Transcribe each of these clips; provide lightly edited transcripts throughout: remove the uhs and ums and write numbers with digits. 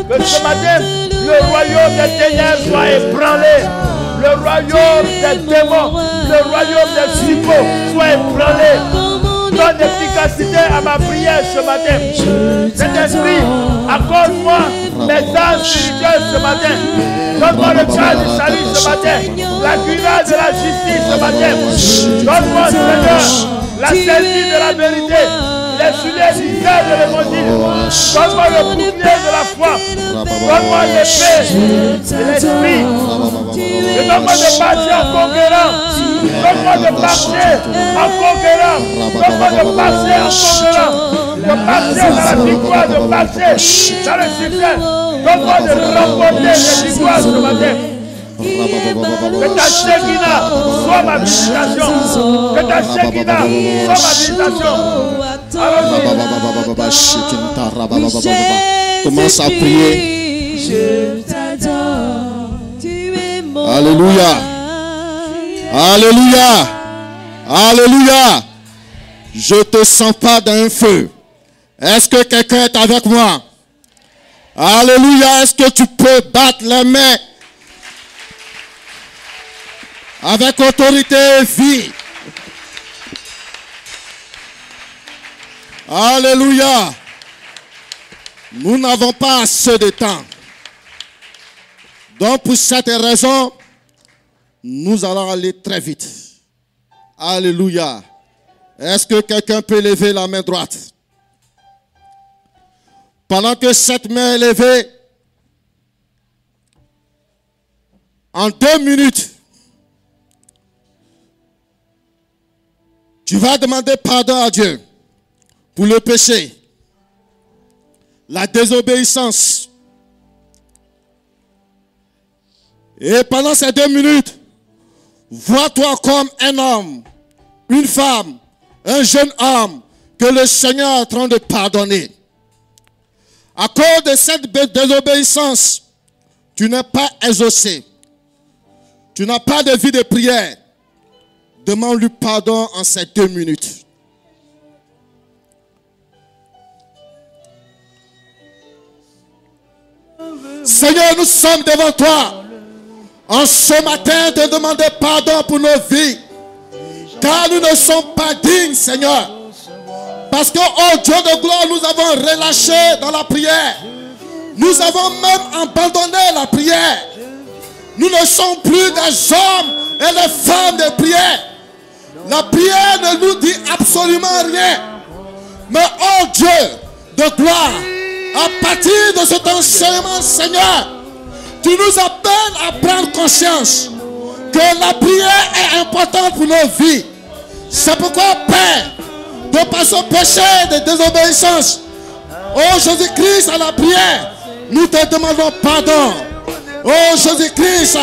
Que ce matin, le royaume des ténèbres soit ébranlé. Le royaume des démons, le royaume des suppôts soit ébranlé. Donne efficacité à ma prière ce matin. Saint-Esprit, accorde-moi les armes spirituelles ce matin. Donne-moi le cœur du salut ce matin. La cuirasse de la justice ce matin. Donne-moi, Seigneur, la saisie de la vérité. Les souliers du cœur de l'évangile. Donne-moi le bouclier de la foi. Donne-moi l'épée de l'esprit. Et donne-moi de marcher en conquérant. Donne-moi de marcher en conquérant. Donne-moi de marcher en conquérant. De marcher dans la victoire, de marcher dans le succès. Donne-moi de remporter les victoires ce matin. Que ta Shekinah soit ma visitation. Que ta Shekinah soit ma visitation. Commence à prier. Alléluia. Alléluia. Alléluia. Je te sens pas dans un feu. Est-ce que quelqu'un est avec moi? Alléluia. Est-ce que tu peux battre les mains avec autorité et vie? Alléluia. Nous n'avons pas assez de temps. Donc pour cette raison, nous allons aller très vite. Alléluia. Est-ce que quelqu'un peut lever la main droite? Pendant que cette main est levée, en 2 minutes, tu vas demander pardon à Dieu pour le péché, la désobéissance. Et pendant ces 2 minutes, vois-toi comme un homme, une femme, un jeune homme que le Seigneur est en train de pardonner. À cause de cette désobéissance, tu n'es pas exaucé. Tu n'as pas de vie de prière. Demande-lui pardon en ces 2 minutes. Seigneur, nous sommes devant toi. En ce matin, te demander pardon pour nos vies. Car nous ne sommes pas dignes, Seigneur. Parce que, oh Dieu de gloire, nous avons relâché dans la prière. Nous avons même abandonné la prière. Nous ne sommes plus des hommes et des femmes de prière. La prière ne nous dit absolument rien. Mais, oh Dieu de gloire, à partir de cet enseignement, Seigneur, tu nous appelles à prendre conscience que la prière est importante pour nos vies. C'est pourquoi, Père, de par ce péché de désobéissance, oh Jésus-Christ, à la prière, nous te demandons pardon. Oh Jésus-Christ,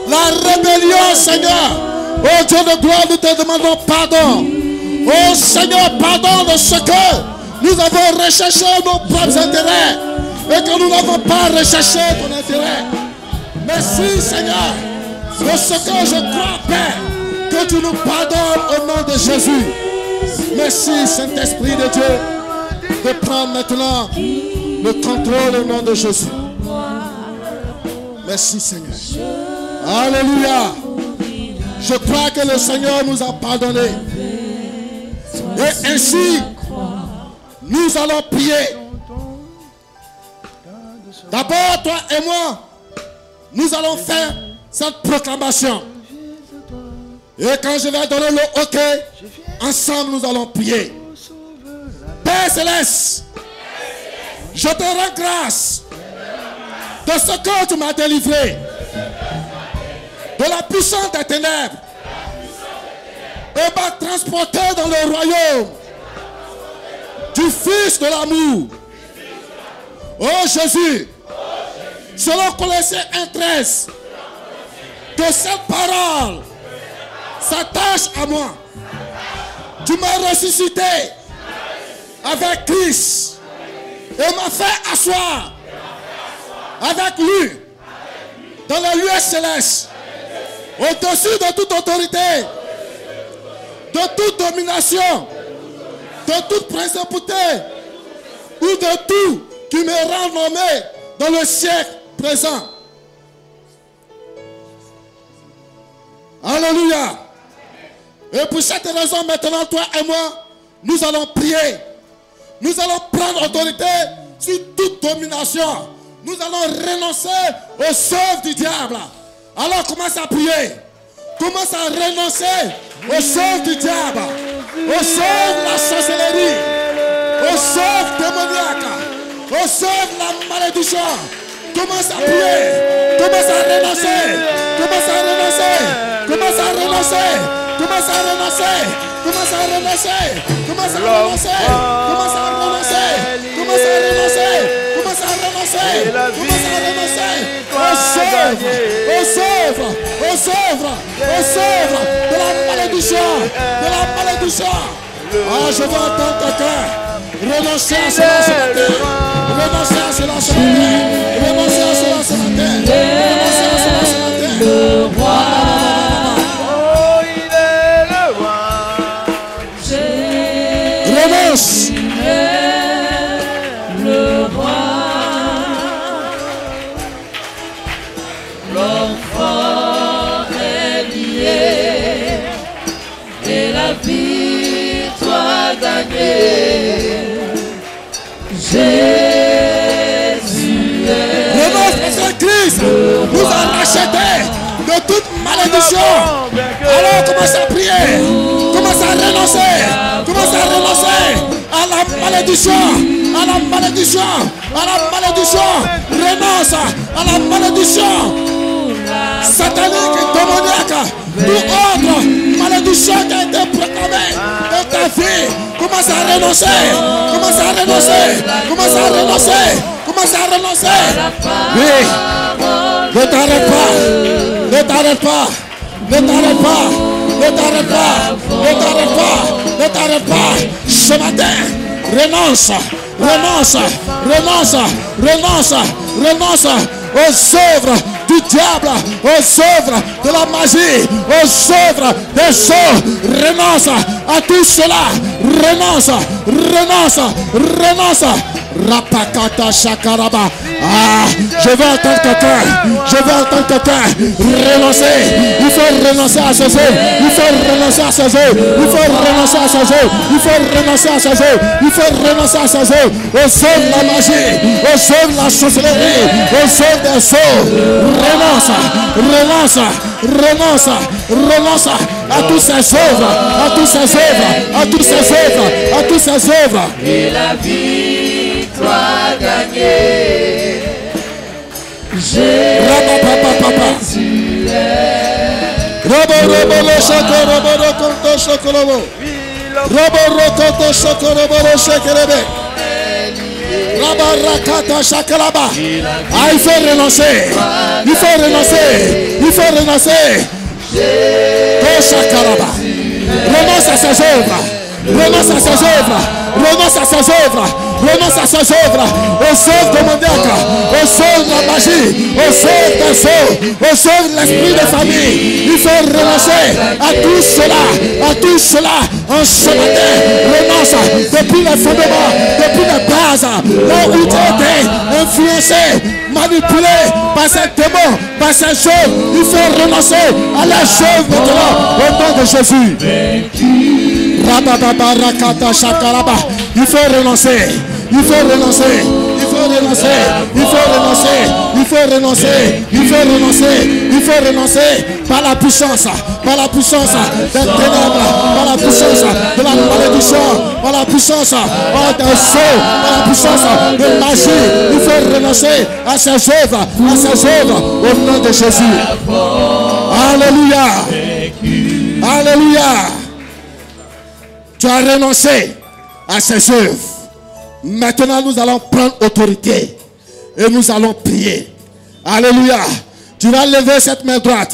la rébellion, Seigneur, oh Dieu de gloire, nous te demandons pardon. Oh Seigneur, pardon de ce que nous avons recherché nos propres intérêts et que nous n'avons pas recherché ton intérêt. Merci Seigneur de ce que je crois, Père, que tu nous pardonnes au nom de Jésus. Merci Saint-Esprit de Dieu de prendre maintenant le contrôle au nom de Jésus. Merci Seigneur. Alléluia. Je crois que le Seigneur nous a pardonné. Et ainsi, nous allons prier. D'abord, toi et moi, nous allons faire cette proclamation. Et quand je vais donner le OK, ensemble nous allons prier. Père Céleste, je te rends grâce de ce que tu m'as délivré de la puissance des ténèbres et m'a transporté dans le royaume du Fils de l'amour. Oh Jésus, selon Colossiens 1:13, que cette parole s'attache à moi. Tu m'as ressuscité avec Christ et m'a fait asseoir avec lui dans les lieux célestes, au-dessus de toute autorité, de toute domination, de toute principauté ou de tout qui me rend nommé dans le siècle présent. Alléluia. Et pour cette raison, maintenant, toi et moi, nous allons prier. Nous allons prendre autorité sur toute domination. Nous allons renoncer aux œuvres du diable. Alors commence à prier. Commence à renoncer aux œuvres du diable. Aux œuvres de la sorcellerie. Aux œuvres démoniaques. Aux œuvres de la malédiction. Commence à prier. Commence à renoncer. Commence à renoncer. Commence à renoncer. Commence à renoncer. Commence à renoncer. Commence à renoncer. Commence à renoncer. Commence à renoncer. Commence à renoncer. Commence à renoncer. Aux œuvres. Aux œuvres. Aux œuvres. Aux œuvres de la malédiction. De la malédiction. Ah, je veux entendre quelqu'un renoncer à cela ce matin. Renoncer à cela ce matin. Renoncer à cela ce matin. Renoncer à cela ce matin. Le roi. Oh, il est le roi. Renonce. Le roi. L'enfant est lié et la victoire gagnée. Jésus est. Renonce parce que Christ nous a rachetés de toute malédiction. Alors commence à prier. Commence à renoncer. Commence à renoncer à la malédiction. À la malédiction. À la malédiction. Renonce à la malédiction satanique et démoniaque. Tout autre malédiction qui a été proclamée dans ta vie. Commence à renoncer. Commence à renoncer. Commence à renoncer. Commence à renoncer. Oui. Ne t'arrête pas. Ne t'arrête pas. Ne t'arrête pas. Ne t'arrête pas. Ne t'arrête pas. Ne t'arrête pas. Ce matin, renonce. Renonce. Renonce. Renonce. Renonce aux œuvres du diable, aux œuvres de la magie, aux œuvres des sceaux. Renonce à tout cela. Renonce. Renonce. Renonce. Rapakata Shakaraba. Ah, je veux entendre quelqu'un. Je veux entendre quelqu'un renoncer. Il faut renoncer à ses œuvres. Il faut renoncer à ses œuvres. Il faut renoncer à ses œuvres. Il faut renoncer à ses œuvres. Il faut renoncer à ses œuvres. Aux œuvres de la magie, aux œuvres de la sorcellerie, aux œuvres des sceaux. Renonce. Renonce. Renonce. Renonce à toutes ces œuvres. À toutes ces œuvres. À toutes ces œuvres. À toutes ces œuvres. Et la victoire gagnée. Jésus est. Robo le choko robo rokonto chokolobo. Robo rokonto chokolobo le chekelebe. Rabarakata shakalaba. Ah, il faut renoncer. Il faut renoncer. Il faut renoncer. Shakalaba. Renonce à ses œuvres. Renonce à ses œuvres. Renonce à ses œuvres. Renonce à ses œuvres. Aux œuvres démoniaques. Aux œuvres de la magie. Aux œuvres des sceaux. Aux œuvres de l'esprit de famille. Il faut renoncer à tout cela. À tout cela. En ce matin. Renonce depuis les fondements. Depuis les bases. Là où tu as été influencé. Manipulé par ces démons. Par ces œuvres. Il faut renoncer à la œuvre maintenant. Au nom de Jésus. Rabababarakata shakaraba. Il faut renoncer. Il faut renoncer. Il faut renoncer. Il faut renoncer. Il faut renoncer. Il faut renoncer. Il faut renoncer par la puissance. Par la puissance des ténèbres. Par la puissance de la malédiction. Par la puissance des sceaux. Par la puissance de magie. Il faut renoncer à ses œuvres. À ses œuvres. Au nom de Jésus. Alléluia. Alléluia. Tu as renoncé à ses œuvres. Maintenant, nous allons prendre autorité et nous allons prier. Alléluia. Tu vas lever cette main droite.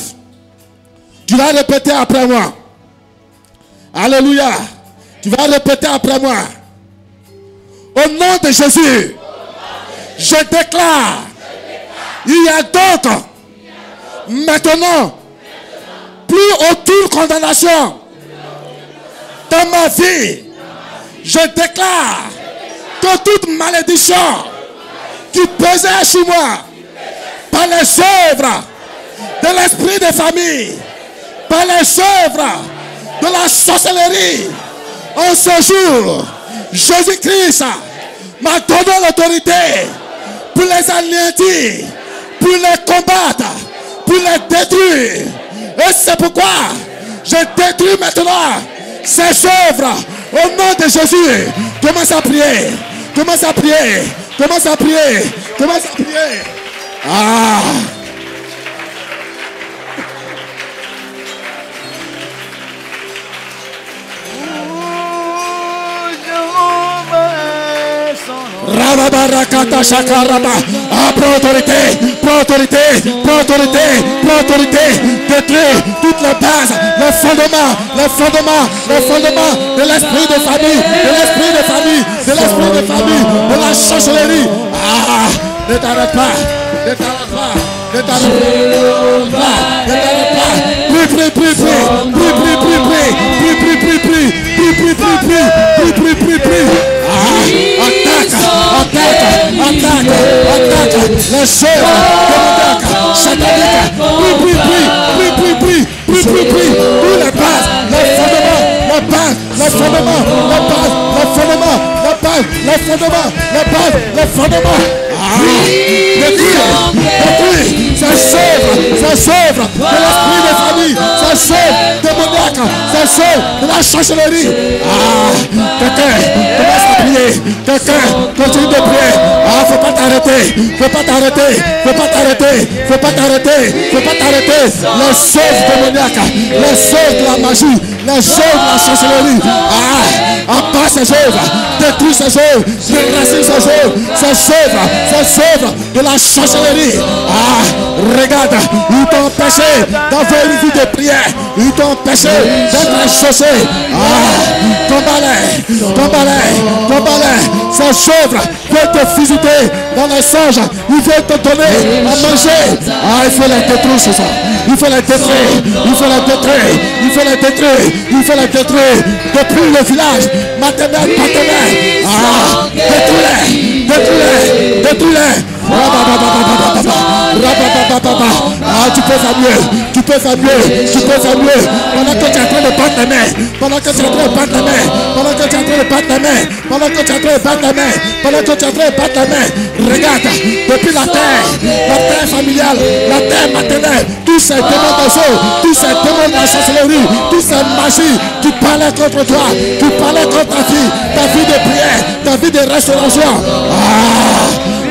Tu vas répéter après moi. Alléluia. Tu vas répéter après moi. Au nom de Jésus, je déclare, il y a donc maintenant plus aucune condamnation dans ma vie. Je déclare que toute malédiction qui pesait sur moi par les œuvres de l'esprit de famille, par les œuvres de la sorcellerie. En ce jour, Jésus-Christ m'a donné l'autorité pour les anéantir, pour les combattre, pour les détruire. Et c'est pourquoi je détruis maintenant ces œuvres au nom de Jésus. Commence à prier, commence à prier, commence à prier, commence à prier. Ah! Rababarakata shakaraba. Ah, prends autorité, prends autorité, prends autorité, prends autorité. Détruis toutes les bases, les fondements, les fondements, les fondements de l'esprit de famille, de l'esprit de famille, de l'esprit de famille, de la sorcellerie. Ah, ne t'arrête pas, ne t'arrête pas, ne t'arrête pas, ne t'arrête pas. Prie, prie, prie, prie, prie, prie, prie, prie, prie, prie, prie, prie, prie, prie, prie, prie, prie, prie. Ah, attaque, attaque, attaque, attaque, les œuvres démoniaques, sataniques. Prie, prie, prie, prie, prie, prie, prie, prie, tous les bases, les fondements, la base, les fondements, la base, les fondements, la base, les fondements, la base, les fondements. Détruis ces œuvres de l'esprit de famille, ces œuvres démoniaques, ces œuvres de la sorcellerie. Quelqu'un commence à prier, quelqu'un continue de prier. Faut pas t'arrêter, faut pas t'arrêter, faut pas t'arrêter, faut pas t'arrêter, faut pas t'arrêter. Les œuvres démoniaques, les œuvres de la magie, les œuvres de la sorcellerie. Abat ces œuvres, détruis ces œuvres, déracine ces œuvres, ces œuvres de la sorcellerie. Regarde, ils t'ont empêché d'avoir une vie de prière, ils t'ont empêché d'être exaucé. Combat-les, combat-les, combat-les. Ces œuvres veulent te visiter dans les songes, ils veulent te donner à manger. Il faut les détruire ce soir. Il faut les détruire, il faut les détruire, il faut les détruire, il faut les détruire. Depuis le village, maternel, paternel. Détruis-les, détruis-les, détruis-les. Tu peux faire mieux, tu peux faire mieux, tu peux faire mieux. Pendant que tu es en train de battre la main, pendant que tu es en train de battre la main, pendant que tu es en train de battre la main, pendant que tu es en train de battre la main, pendant que tu es en train de battre la main, regarde, depuis la terre familiale, la terre maternelle, tous ces démons de eau, tous ces démons de la sorcellerie, tous ces magies qui parlaient contre toi, qui parlaient contre ta vie de prière, ta vie de restauration.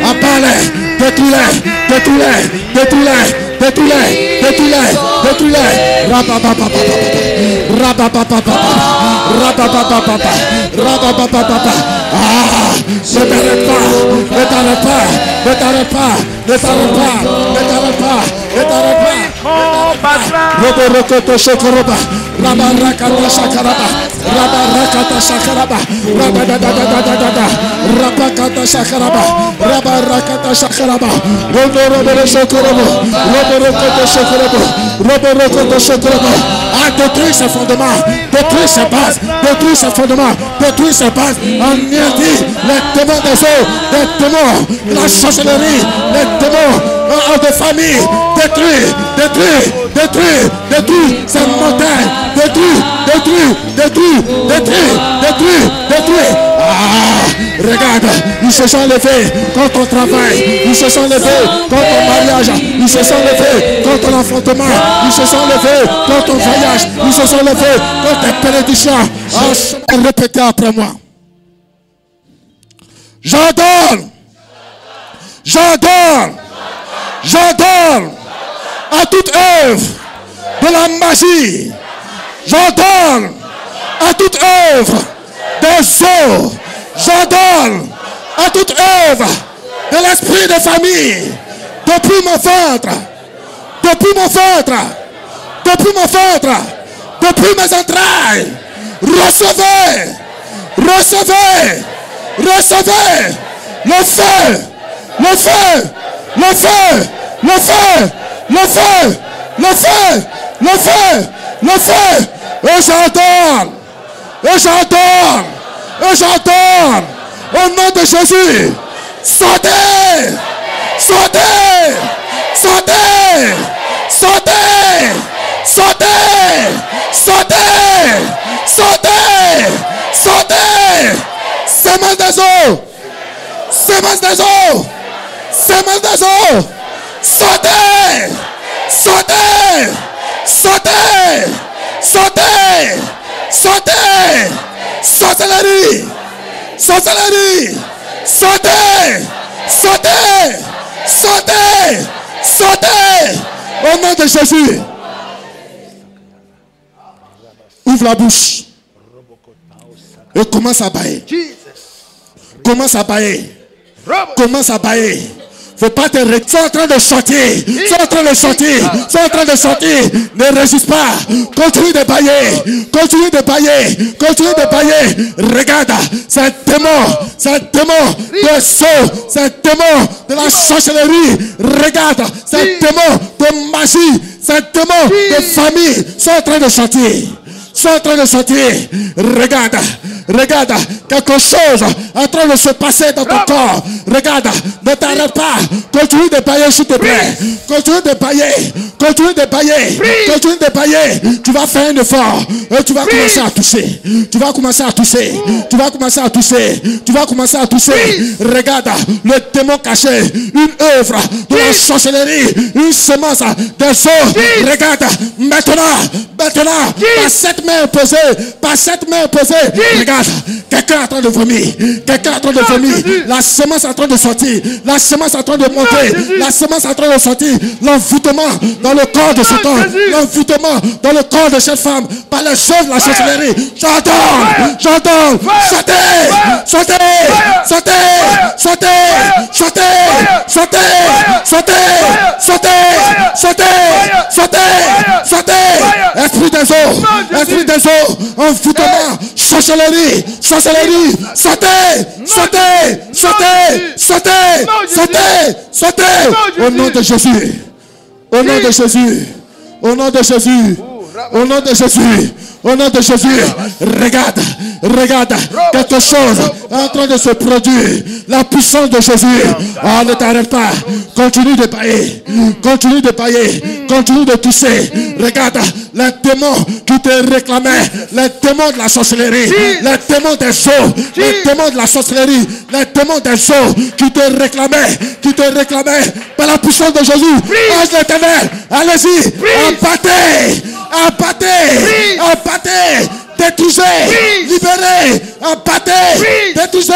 Appelle-les, détruis-les, détruis-les, détruis-les, détruis-les, détruis-les, détruis-les. Rababababa, rababababa, rababababa, rababababa. Ne t'arrête pas, ne t'arrête pas, ne t'arrête pas, ne t'arrête pas, ne t'arrête pas, ne t'arrête pas. Robo Shokoroba, Rabarakata Shakaraba, Rabarakata Shakaraba, Rabadadadadadada, Rabakata Shakaraba, Rabarakata Shakaraba, Robo Shokorobo, Robo Shokorobo, Robo Shokorobo. Détruis ses fondements, détruis ses bases, détruis ses fondements, détruis ses bases. Anéantis les démons des eaux, les démons de la sorcellerie, les démons de famille. Détruis, détruis, détruis, détruis ces montagnes. Détruis, détruis, détruis, détruis, détruis, détruis. Regarde, ils se sont levés contre ton travail, ils se sont levés contre ton mariage, ils se sont levés contre ton affrontement, ils se sont levés contre ton voyage, ils se sont levés contre tes bénédictions. Répétez après moi. J'ordonne, j'ordonne, j'ordonne à toute œuvre de la magie, j'ordonne à toute œuvre des eaux, j'ordonne à toute œuvre de l'esprit de famille, depuis mon ventre, depuis mon ventre, depuis mon ventre, depuis mes entrailles, recevez, recevez, recevez le feu, le feu, le feu, le feu, le feu, le feu, le feu, le feu, et j'ordonne, et j'ordonne, et j'ordonne, au nom de Jésus, Sortez! Sortez! Sortez! Sortez! Sortez! Sortez! Sortez! Sortez! Semence des eaux! Semence des eaux! Semence des eaux! Sortez! Sortez! Sortez! Sortez! Sortez! Sorcellerie! Sorcellerie! Sortez! Sortez! Sortez! Sortez! Au nom de Jésus! Ouvre la bouche et commence à bailler. Commence à bailler. Commence à bailler. Faut pas te retirer. Ils sont en train de sortir. Ils sont en train de sortir. Ils sont en train de sortir. Ne résiste pas. Continue de bailler. Continue de bailler. Continue de bailler. Regarde. C'est un démon. C'est un démon de sceau. C'est un démon de la sorcellerie. Regarde. C'est un démon de magie. C'est un démon de famille. Ils sont en train de sortir. Ils sont en train de sortir. Regarde. Regarde, quelque chose en train de se passer dans ton corps. Regarde, ne t'arrête pas. Continue de bailler, s'il te plaît. Continue de bailler. Continue de bailler. Continue de bailler. Tu vas faire un effort. Et tu vas commencer à toucher. Tu vas commencer à toucher. Tu vas commencer à toucher. Tu vas commencer à toucher. Regarde, le démon caché. Une œuvre de la sorcellerie. Une semence des eaux. Regarde, maintenant, par cette main posée. Par cette main posée. Regarde. Quelqu'un est en train de vomir. Quelqu'un est en train de vomir. La semence est en train de sortir. La semence est en train de monter. La semence est en train de sortir. L'envoûtement dans le corps de cet homme. L'envoûtement dans le corps de cette femme. Par les choses de la sorcellerie. J'entends. J'entends. Sortez. Sortez. Sortez. Sortez. Sortez. Sortez. Sortez. Sortez. Sortez. Sortez. Sortez. Esprit des eaux. Esprit des eaux. Envoûtement. Sorcellerie, sorcellerie, sortez, sortez, sortez, sortez, sortez, sortez, au nom de Jésus, au nom de Jésus, au nom de Jésus, au nom de Jésus, au nom de Jésus. Regarde, regarde, quelque chose est en train de se produire. La puissance de Jésus. Oh, ne t'arrête pas. Continue de bailler. Continue de bailler. Continue de tousser. Regarde, les démons qui te réclamaient. Les démons de la sorcellerie. Les démons des eaux. Les démons de la sorcellerie. Les démons des eaux qui te réclamaient. Qui te réclamaient. Par la puissance de Jésus. Ange de l'éternel. Allez-y. Abattez. Abattez. Abattez. Détruisez, libérez, abattez, détruisez,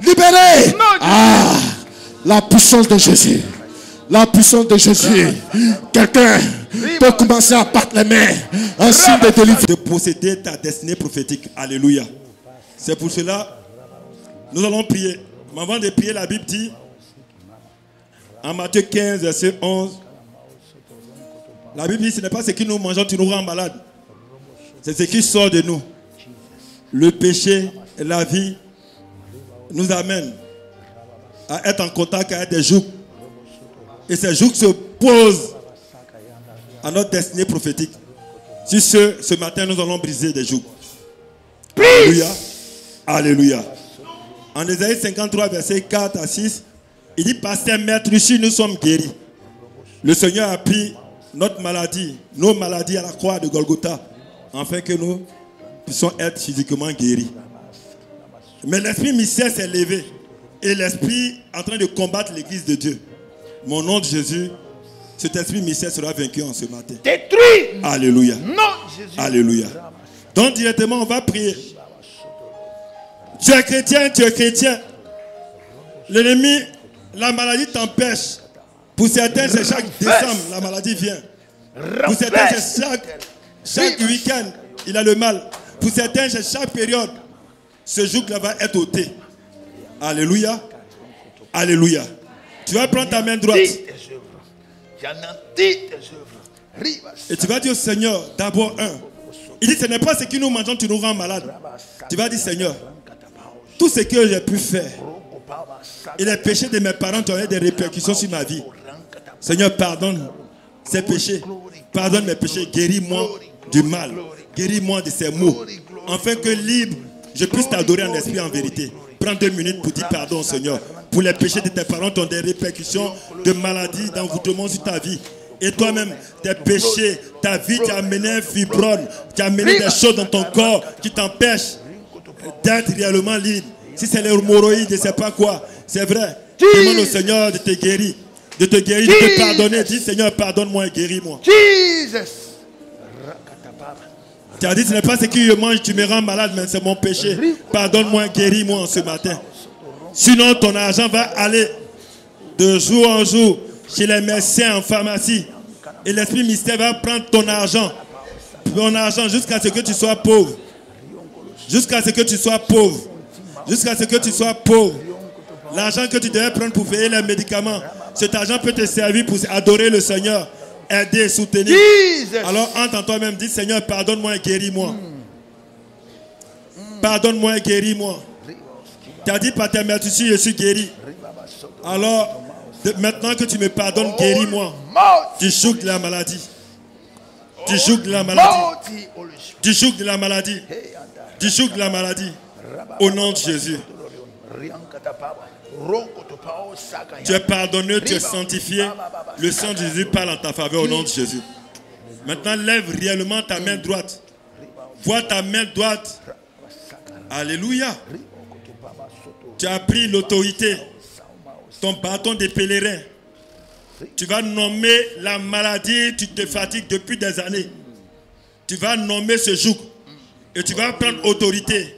libérez. Ah, la puissance de Jésus. La puissance de Jésus. Quelqu'un peut commencer à battre les mains. Un signe de délivrance. De posséder ta destinée prophétique. Alléluia. C'est pour cela, nous allons prier. Mais avant de prier, la Bible dit, en Matthieu 15, verset 11, la Bible dit, ce n'est pas ce que nous mangeons qui nous rend malade. C'est ce qui sort de nous. Le péché et la vie nous amènent à être en contact avec des jougs. Et ces jougs se posent à notre destinée prophétique. Si ce matin, nous allons briser des jougs. Alléluia. Alléluia. En Ésaïe 53, verset 4 à 6, il dit, par ses meurtrissures, nous sommes guéris. Le Seigneur a pris notre maladie, nos maladies à la croix de Golgotha, afin que nous puissions être physiquement guéris. Mais l'esprit mystère s'est levé et l'esprit en train de combattre l'église de Dieu. Mon nom de Jésus, cet esprit mystère sera vaincu en ce matin. Détruit. Alléluia. Non, Jésus. Alléluia. Donc directement, on va prier. Tu es chrétien, tu es chrétien. L'ennemi, la maladie t'empêche. Pour certains, c'est chaque décembre, la maladie vient. Pour certains, c'est chaque week-end, il a le mal. Pour certains, c'est chaque période. Ce jour-là va être ôté. Alléluia. Alléluia. Tu vas prendre ta main droite. Et tu vas dire au Seigneur, d'abord il dit, ce n'est pas ce que nous mangeons qui nous rend malades. Tu vas dire, Seigneur, tout ce que j'ai pu faire et les péchés de mes parents ont eu des répercussions sur ma vie. Seigneur, pardonne ces péchés. Pardonne mes péchés. Guéris-moi du mal. Guéris-moi de ces maux. Afin que libre, je puisse t'adorer en esprit en vérité. Prends 2 minutes pour dire pardon au Seigneur. pour les péchés de tes parents ont des répercussions de maladies, d'envoûtement sur ta vie. Et toi-même, tes péchés, ta vie, tu as amené un fibrone, tu as amené des choses dans ton corps qui t'empêchent d'être réellement libre. Si c'est les hémorroïdes, je ne sais pas quoi, c'est vrai. Demande au Seigneur de te guérir, de te pardonner. Dis Seigneur, pardonne-moi et guéris-moi. Tu as dit, ce n'est pas ce que je mange, tu me rends malade, mais c'est mon péché. Pardonne-moi et guéris-moi ce matin. Sinon, ton argent va aller de jour en jour chez les médecins en pharmacie. Et l'esprit mystère va prendre ton argent jusqu'à ce que tu sois pauvre. Jusqu'à ce que tu sois pauvre. Jusqu'à ce que tu sois pauvre. L'argent que tu devais prendre pour payer les médicaments, cet argent peut te servir pour adorer le Seigneur, aider, soutenir. Alors entre en toi-même, dis Seigneur, pardonne-moi et guéris-moi. Pardonne-moi et guéris-moi. Tu as dit par tes meurtrissures, je suis guéri. Alors, maintenant que tu me pardonnes, guéris-moi. Tu joues de la maladie. Tu joues de la maladie. Tu joues de la maladie. Tu joues de la maladie. Au nom de Jésus. Tu es pardonné, tu es sanctifié. Le sang de Jésus parle en ta faveur au nom de Jésus. Maintenant, lève réellement ta main droite. Vois ta main droite. Alléluia. Tu as pris l'autorité. Ton bâton de pèlerin. Tu vas nommer la maladie, tu te fatigues depuis des années. Tu vas nommer ce joug. Et tu vas prendre autorité.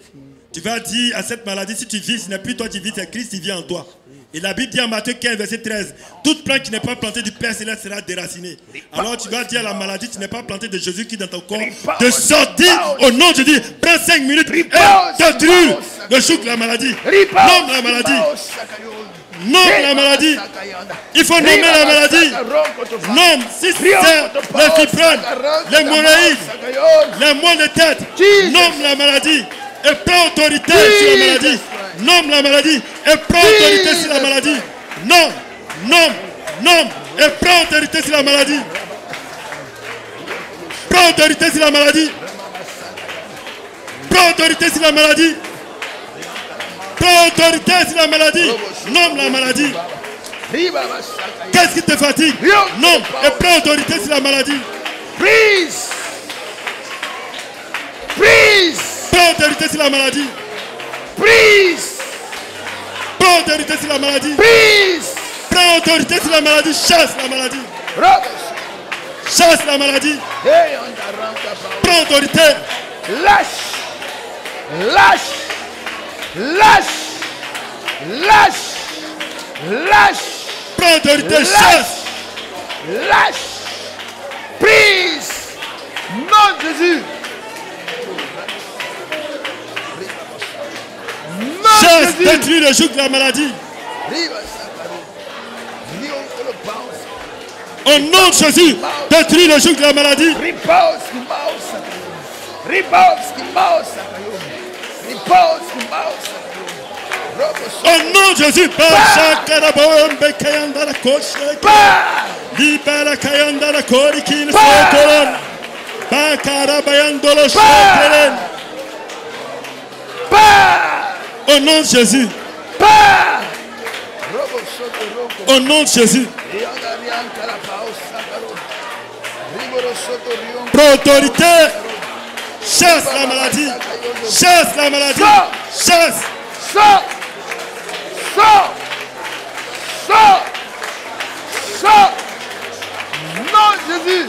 Tu vas dire à cette maladie, si tu vis, ce n'est plus toi qui vis, c'est Christ qui vit en toi. Et la Bible dit en Matthieu 15, verset 13, toute plante qui n'est pas plantée du Père Céleste sera déracinée. Alors tu vas dire à la maladie, tu n'es pas planté de Jésus qui est dans ton corps, de sortir au nom de Jésus. Prends 5 minutes et détruis le joug de la maladie. Nomme la maladie. Nomme la maladie. Il faut nommer la maladie. Nomme, si c'est les fibromes, les hémorroïdes, les maux de tête. Nomme la maladie et prends autorité sur la maladie. Nomme la maladie et prends autorité sur la maladie. Nomme et prends autorité sur la maladie. Prends autorité sur la maladie. Prends autorité sur la maladie. Prends autorité sur la maladie. Nomme la maladie. Qu'est-ce qui te fatigue? Nomme et prends autorité sur la maladie. Prends autorité sur la maladie. Prends autorité sur la maladie. Prends autorité sur la maladie. Chasse la maladie. Chasse la maladie. Prends autorité. Lâche. Prends autorité. Chasse. Prise. Nom de Jésus. Chasse, détruis le joug de la maladie. Au nom de Jésus, détruis le joug de la maladie. Au nom de Jésus, au nom de Jésus. Au nom de Jésus. Prends autorité. Chasse la maladie. Chasse la maladie. Chasse. Sors. Non, Jésus.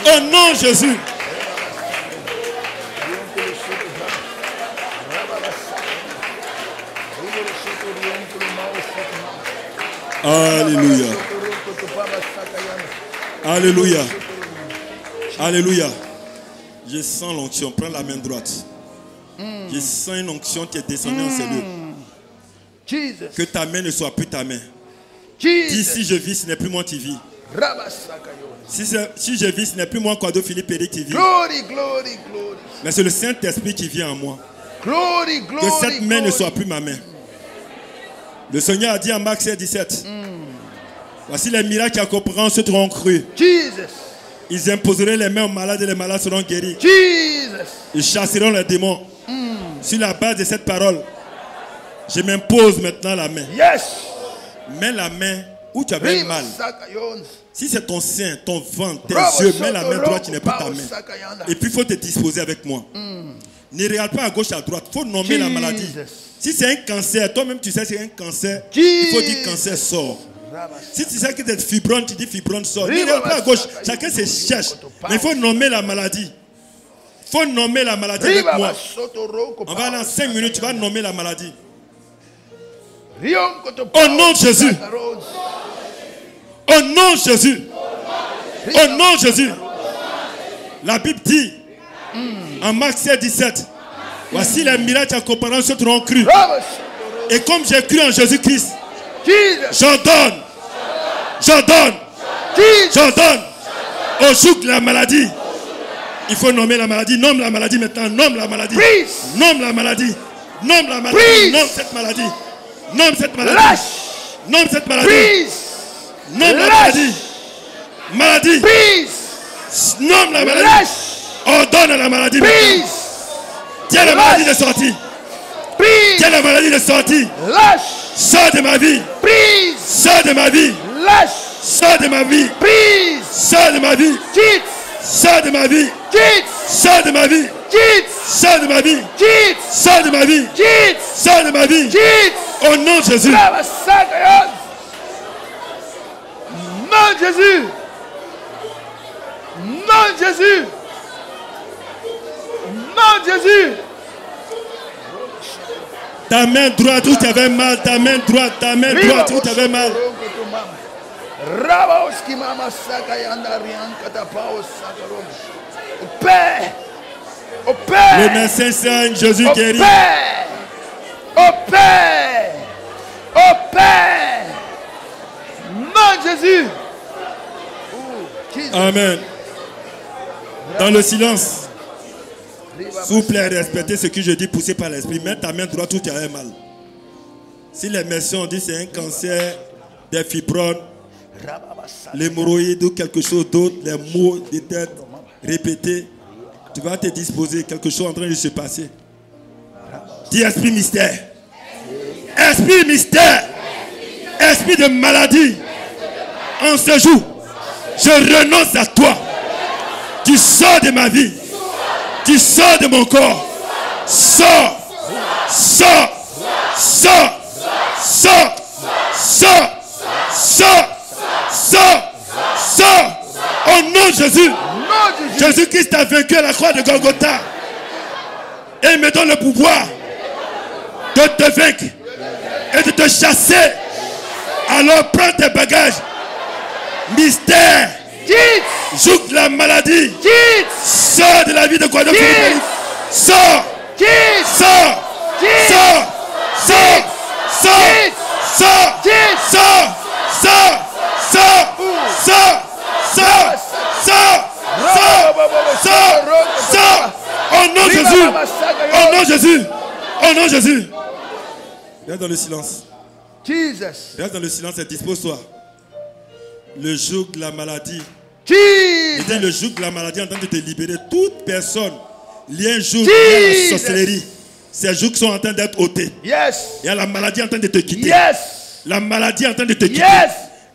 Au nom de Jésus. Alléluia. Alléluia. Alléluia. Je sens l'onction. Prends la main droite. Je sens une onction qui est descendue en ces lieux. Que ta main ne soit plus ta main. Dis, si je vis, ce n'est plus moi qui vis. Si je vis, ce n'est plus moi, Kwado Philippe Eric qui vis. Mais c'est le Saint-Esprit qui vit en moi. Que cette main ne soit plus ma main. Le Seigneur a dit en Marc 16, 17. Voici les miracles qui accompagneront ceux qui auront cru. Ils imposeraient les mains aux malades et les malades seront guéris. Ils chasseront les démons. Sur la base de cette parole, Je m'impose maintenant la main. Yes. Mets la main où tu avais mal. Si c'est ton sein, ton ventre, tes yeux, mets la main droite qui n'est pas ta main. Et puis il faut te disposer avec moi. Ne regarde pas à gauche, à droite. Il faut nommer la maladie. Si c'est un cancer, toi-même tu sais c'est un cancer. Il faut dire cancer sort. Si tu sais que c'est fibrone, tu dis fibrone sort. Ne regarde pas à gauche. Chacun se cherche. Mais il faut nommer la maladie. Il faut nommer la maladie avec moi. On va aller en 5 minutes, tu vas nommer la maladie. Au nom de Jésus. Au nom de Jésus. Au nom de Jésus. La Bible dit en Marc 7, 17. Voici les miracles accompagnant ceux qui ont cru. Et comme j'ai cru en Jésus-Christ, j'ordonne au joug de la maladie. Il faut nommer la maladie. Nomme la maladie maintenant. Nomme la maladie. Nomme la maladie. Nomme la maladie. Nomme cette maladie. Nomme cette maladie. Nomme cette maladie. Nomme la maladie. Maladie. Nomme la maladie. Ordonne à la maladie maintenant. Tiens la maladie de sortie. Tiens la maladie de sortie. Sors de ma vie. Sors de ma vie. Sors de ma vie. Sors de ma vie. Sors de ma vie. Sors de ma vie. Sors de ma vie. Sors de ma vie. Sors de ma vie. Au nom de Jésus. Nom de Jésus. Nom de Jésus. Nom de Jésus. Ta main droite où tu avais mal. Ta main droite. Ta main droite où tu avais mal. Au Père. Le médecin Saint Jésus guérit. Au Père. Au Père. Nom de Jésus. Amen. Dans le silence, s'il vous plaît, respectez ce que je dis, poussé par l'esprit. Mets ta main droite où tu avais mal. Si les médecins ont dit c'est un cancer, des fibromes, l'hémorroïde ou quelque chose d'autre, les maux de tête répétés, tu vas te disposer, quelque chose en train de se passer. Dis esprit mystère. Esprit mystère. Esprit de maladie. En ce jour, je renonce à toi. Tu sors de ma vie. Tu sors de mon corps. Sors. Sors. Sors. Sors. Sors. Sors. Sors. Sors. Au nom de Jésus. Jésus-Christ a vaincu à la croix de Golgotha. Et il me donne le pouvoir de te vaincre et de te chasser. Alors prends tes bagages. Mystère. Joue de la maladie. Sors de la vie de Guadeloupe. Sors. Sors. Sors. Sors. Sors. Sors. Sors. Sors. Sors. Sors. Sors. Sors. Sors. Sors. Au nom de Jésus. Au nom de Jésus. Au nom de Jésus. Reste dans le silence. Reste dans le silence et dispose-toi. Le joug de la maladie. Il dit le joug de la maladie en train de te libérer. Toute personne liée un joug lié à la sorcellerie. Ces jougs sont en train d'être ôtés. Il y a la maladie en train de te quitter. La maladie en train de te quitter.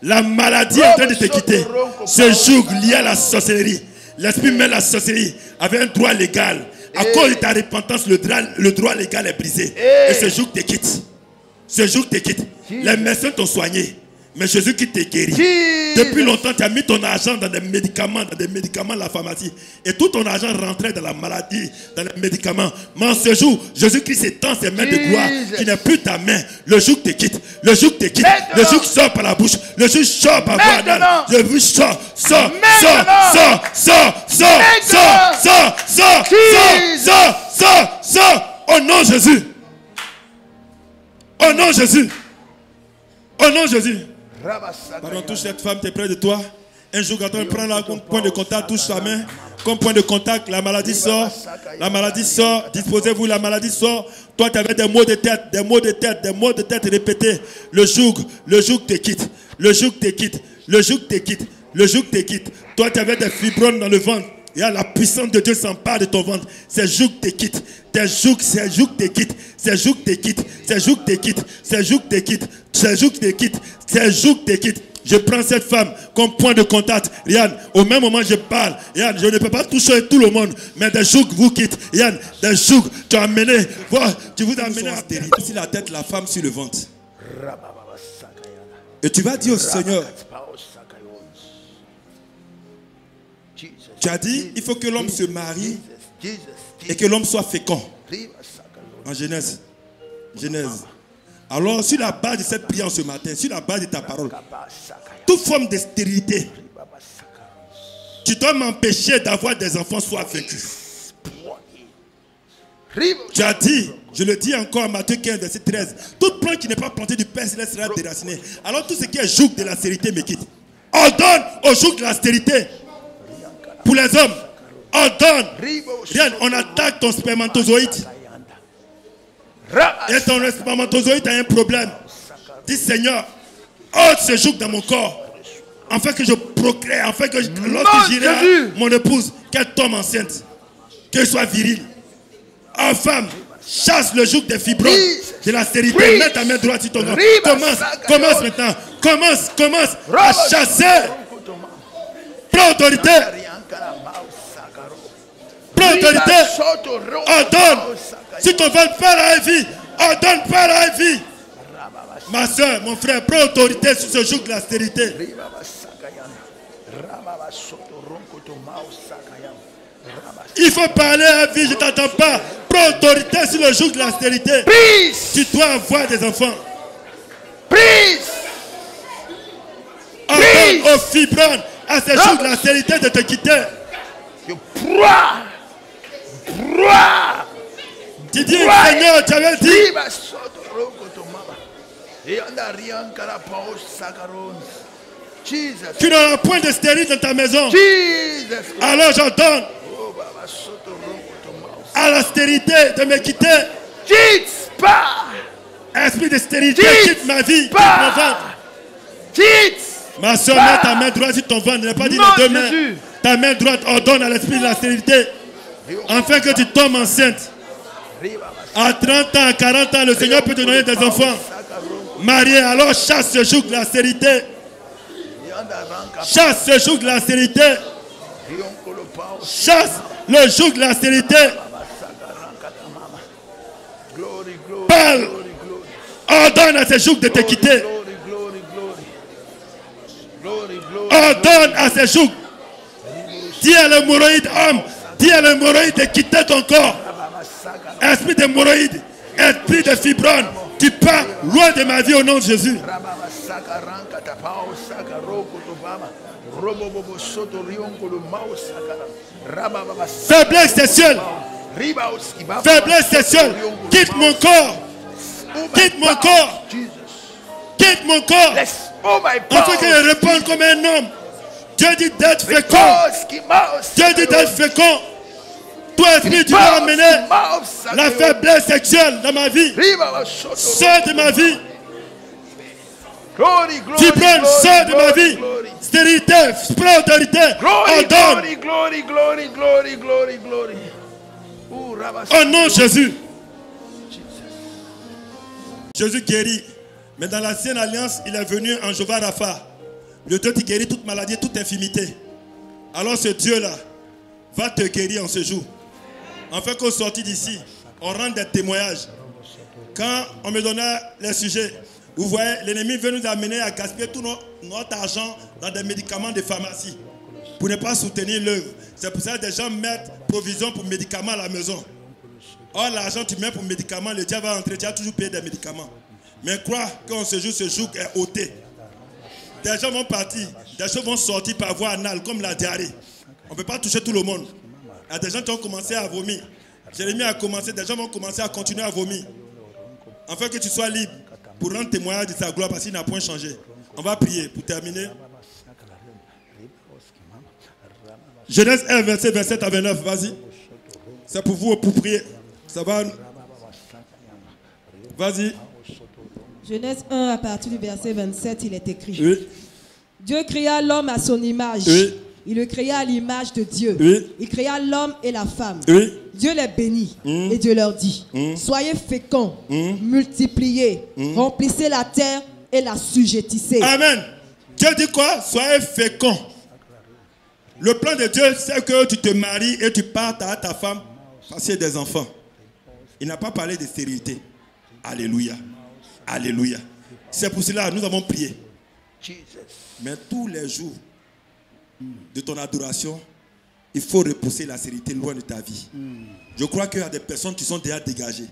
La maladie en train de te quitter. Ce joug lié à la sorcellerie. L'esprit met la sorcellerie avec un droit légal. À cause de ta repentance, le droit légal est brisé. Et ce joug te quitte. Ce joug te quitte. Les médecins t'ont soigné. Mais Jésus qui t'a guéri. Depuis longtemps, tu as mis ton argent dans des médicaments de la pharmacie. Et tout ton argent rentrait dans la maladie, dans les médicaments. Mais en ce jour, Jésus-Christ étend ses mains de gloire, qui n'est plus ta main. Le joug te quitte. Le joug te quitte. Le joug sort par la bouche. Le joug sort par la voix. Le joug sort, sort, sort, sort, sort, sort, sort, sort, sort, sort, sort, sort. Au nom de Jésus. Au nom de Jésus. Au nom de Jésus. Pardon, touche cette femme, tu es près de toi. Un jour, quand on prend la comme point de contact, touche sa main. Comme point de contact, la maladie sort. La maladie sort. Disposez-vous, la maladie sort. Toi, tu avais des maux de tête, des maux de tête, des maux de tête répétés. Le joug te quitte. Le joug te quitte. Le joug te quitte. Le joug te quitte. Toi, tu avais des fibromes dans le ventre. Regarde, la puissance de Dieu s'empare de ton ventre. Ces jougs te quittent. Tes jougs te quittent. Ces jougs te quittent. Ces jougs te quittent. Ces jougs te quittent. Ces jougs te quittent. Ces jougs te quittent. Je prends cette femme comme point de contact. Yann, au même moment je parle. Yann, je ne peux pas toucher tout le monde. Mais des jougs vous quittent. Yann, des jougs, tu as amené. Tu vous as amené à terre. Si la tête, la femme sur le ventre. Et tu vas dire au Seigneur. Tu as dit, il faut que l'homme se marie et que l'homme soit fécond. En Genèse. Alors, sur la base de cette prière ce matin, sur la base de ta parole, toute forme de stérilité, tu dois m'empêcher d'avoir des enfants soit vaincus. Tu as dit, je le dis encore, Matthieu 15, verset 13, toute plante qui n'est pas plantée du Père Céleste sera déracinée. Alors tout ce qui est joug de la stérilité me quitte. Ordonne au joug de la stérilité. Pour les hommes, ordonne. Regarde, on attaque ton spermatozoïde. Et ton spermatozoïde a un problème. Dis Seigneur, ôte ce joug dans mon corps. Afin que je procrée, afin que lorsque j'irai à mon épouse, qu'elle tombe enceinte. Qu'elle soit virile. En femme, chasse le joug des fibromes, de la stérilité. Mets ta main droite sur ton corps. Commence maintenant. Commence à chasser. Prends autorité. Prends autorité. Ordonne. Si ton ventre perd la vie, ordonne pas la vie. Ma soeur, mon frère, prends autorité sur ce joug de la stérilité. Il faut parler à vie, je ne t'entends pas. Prends autorité sur le joug de la stérilité. Tu dois avoir des enfants. Ordonne aux fibromes, à ces jours de la stérilité de te quitter. Tu dis, Seigneur, tu avais dit. Tu n'auras point de stérile dans ta maison. Alors j'ordonne à la stérilité de me quitter. Esprit de stérilité, quitte ma vie, quitte mon ventre. Ma soeur, mets ta main droite sur ton ventre. Ne pas dire les deux mains. Ta main droite ordonne à l'esprit de la stérilité. Afin que tu tombes enceinte. À 30 ans, à 40 ans, le Seigneur peut te donner des enfants. Marié, alors chasse ce joug de la stérilité. Chasse ce joug de la stérilité. Chasse le joug de la stérilité. Parle. Ordonne à ce joug de te quitter. Ordonne à ce joug. Dis à l'hémorroïde homme. Dis à l'hémorroïde de quitter ton corps. Esprit d'hémorroïde, esprit de fibrone, tu pars loin de ma vie au nom de Jésus. Faiblesse sexuelle. Faiblesse sexuelle. Quitte mon corps. Quitte mon corps. Quitte mon corps. Afin que je réponde comme un homme. Dieu dit d'être fécond. Dieu dit d'être fécond. Toi, esprit, tu vas amener la faiblesse sexuelle dans ma vie. Sors de ma vie. Fibrone, sors de ma vie. Stérilité, prends autorité. Ordonne. Au nom de Jésus. Jésus guérit. Mais dans l'ancienne alliance, il est venu en Jéhovah Rapha. Le Dieu qui guérit toute maladie, toute infirmité. Alors ce Dieu-là va te guérir en ce jour. Afin qu'au sortir d'ici, on rende des témoignages. Quand on me donnait les sujets, vous voyez, l'ennemi veut nous amener à gaspiller tout notre argent dans des médicaments de pharmacie pour ne pas soutenir l'œuvre. C'est pour ça que des gens mettent provision pour médicaments à la maison. Or, l'argent tu mets pour médicaments, le diable va entrer, tu as toujours payé des médicaments. Mais crois qu'on se joue, ce jour est ôté. Des gens vont partir, des gens vont sortir par voie anale, comme la diarrhée. On ne peut pas toucher tout le monde. Il y a des gens qui ont commencé à vomir. Jérémie a commencé, des gens vont commencer à continuer à vomir. Afin que tu sois libre pour rendre témoignage de sa gloire parce qu'il n'a point changé. On va prier pour terminer. Genèse 1, verset 27 à 29, vas-y. C'est pour vous, pour prier. Ça va. Vas-y. Genèse 1, à partir du verset 27, il est écrit. Oui. Dieu créa l'homme à son image. Oui. Il le créa à l'image de Dieu. Oui. Il créa l'homme et la femme. Oui. Dieu les bénit et Dieu leur dit, soyez féconds, multipliez, remplissez la terre et la sujettissez. Amen. Dieu dit quoi? Soyez féconds. Le plan de Dieu, c'est que tu te maries et tu partes à ta femme passer des enfants. Il n'a pas parlé de stérilité. Alléluia. Alléluia. C'est pour cela que nous avons prié. Mais tous les jours de ton adoration, il faut repousser la stérilité loin de ta vie. Je crois qu'il y a des personnes qui sont déjà dégagées.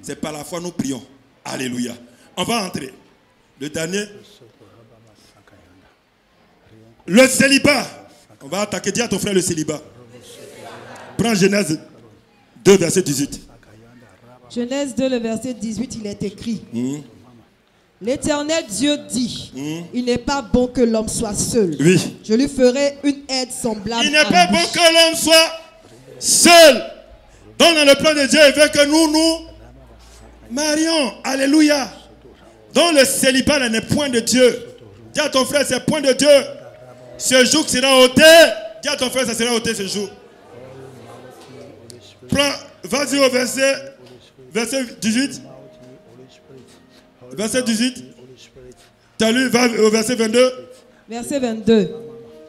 C'est par la foi que nous prions. Alléluia. On va entrer. Le dernier. Le célibat. On va attaquer. Dis à ton frère le célibat. Prends Genèse 2, verset 18. Genèse 2, le verset 18, il est écrit. L'Éternel Dieu dit, il n'est pas bon que l'homme soit seul. Oui. Je lui ferai une aide semblable. Il n'est pas bon que l'homme soit seul. Donc dans le plan de Dieu, il veut que nous marions. Alléluia. Donc le célibat n'est point de Dieu. Dis à ton frère, c'est point de Dieu. Ce jour sera ôté. Dis à ton frère, ça sera ôté ce jour. Vas-y au verset 18. Verset 18. Tu as lu, va au verset 22. Verset 22.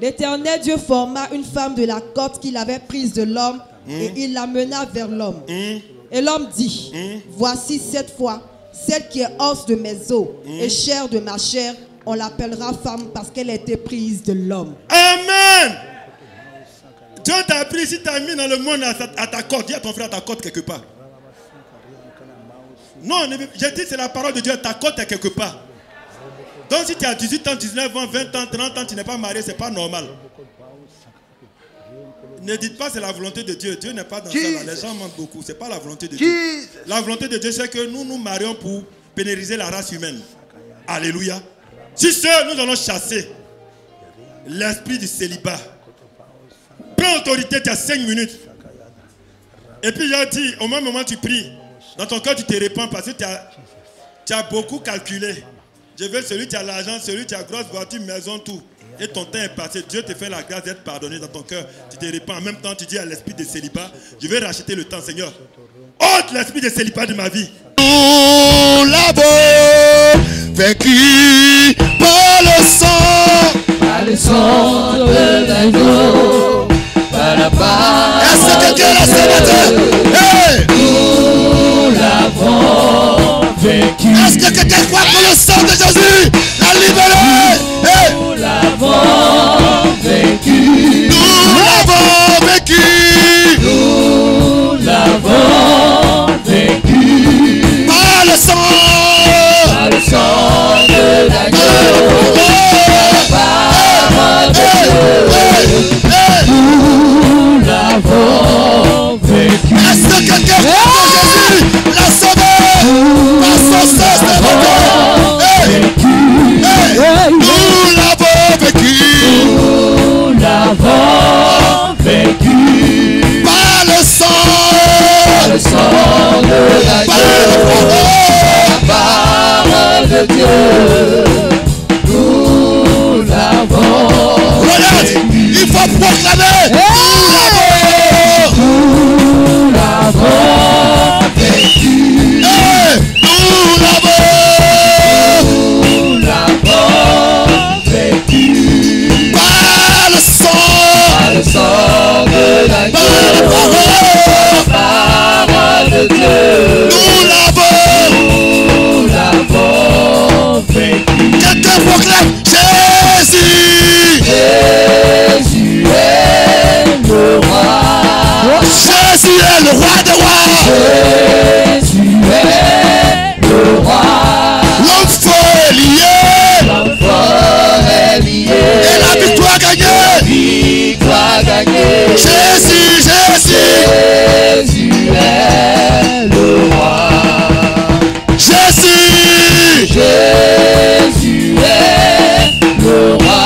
L'Éternel Dieu forma une femme de la côte qu'il avait prise de l'homme et il l'amena vers l'homme. Et l'homme dit, voici cette fois, celle qui est os de mes os et chair de ma chair, on l'appellera femme parce qu'elle a été prise de l'homme. Amen. Dieu t'a pris, si tu as mis dans le monde à ta côte, dis à ton frère à ta côte quelque part. Non, j'ai dit c'est la parole de Dieu, ta côte est quelque part. Donc si tu as 18 ans, 19 ans, 20 ans, 30 ans, tu n'es pas marié, c'est pas normal. Ne dites pas c'est la volonté de Dieu. Dieu n'est pas dans ça là. Les gens mentent beaucoup. C'est pas la volonté de Dieu. La volonté de Dieu, c'est que nous nous marions pour pénaliser la race humaine. Alléluia. Si nous allons chasser l'esprit du célibat. Prends autorité, tu as 5 minutes. Et puis j'ai dit, au même moment tu pries, dans ton cœur tu te répands parce que tu as beaucoup calculé. Je veux celui qui a l'argent, celui qui a grosse voiture, maison, tout. Et ton temps est passé. Dieu te fait la grâce d'être pardonné dans ton cœur. Tu te répands. En même temps, tu dis à l'esprit de célibat, je vais racheter le temps, Seigneur. Ôte l'esprit de célibat de ma vie. Nous l'avons vaincu par le sang. Par le sang de l'agneau. Par la part. Est-ce que quelqu'un l'a ce matin? Hey! Nous l'avons vaincu. Est-ce que quelqu'un croit que le sang de Jésus l'a libéré? Hey! Nous l'avons vaincu. Nous l'avons vaincu. Nous l'avons vaincu. Par le sang. Par le sang de l'agneau. Par la parole de Dieu. Nous l'avons vaincu. Est-ce que quelqu'un croit que Jésus l'a sauvé par son sang de l'agneau? Hey! Nous l'avons vaincu. Nous l'avons vaincu. Par le sang. Par le sang de l'agneau. Par la parole de Dieu. Nous l'avons. Regarde, il faut proclamer. Nous l'avons vaincu. Nous l'avons. Nous l'avons vaincu. Par le sang. Par le sang de l'agneau. Par la parole de Dieu. Nous l'avons. Nous l'avons vaincu. Quelqu'un proclame Jésus. Jésus est le roi. Jésus est le roi des rois. Jésus est le roi. L'homme fort est lié. L'homme fort est lié. Et la victoire gagnée. Victoire gagnée. Jésus, Jésus. Jésus est le roi. Jésus. Jésus est le roi.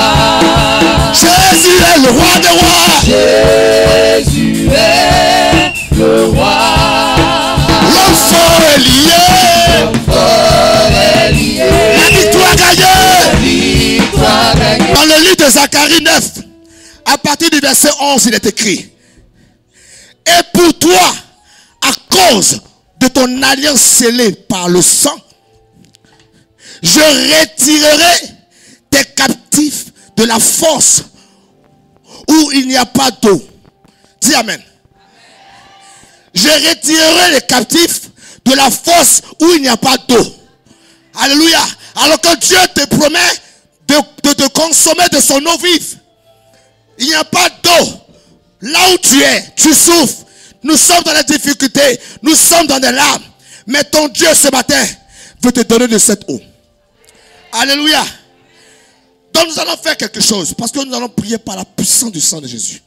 Jésus est le roi des rois. Jésus est le roi. L'homme fort est lié. L'homme fort est lié. La victoire gagnée. Victoire gagnée. Dans le livre de Zacharie 9, À partir du verset 11, il est écrit: et pour toi, à cause de ton alliance scellée par le sang, je retirerai tes captifs de la fosse où il n'y a pas d'eau. Dis amen. Je retirerai les captifs de la fosse où il n'y a pas d'eau. Alléluia. Alors que Dieu te promet de te consommer de son eau vive. Il n'y a pas d'eau. Là où tu es, tu souffres. Nous sommes dans la difficulté. Nous sommes dans des larmes. Mais ton Dieu ce matin veut te donner de cette eau. Alléluia. Donc nous allons faire quelque chose. Parce que nous allons prier par la puissance du sang de Jésus.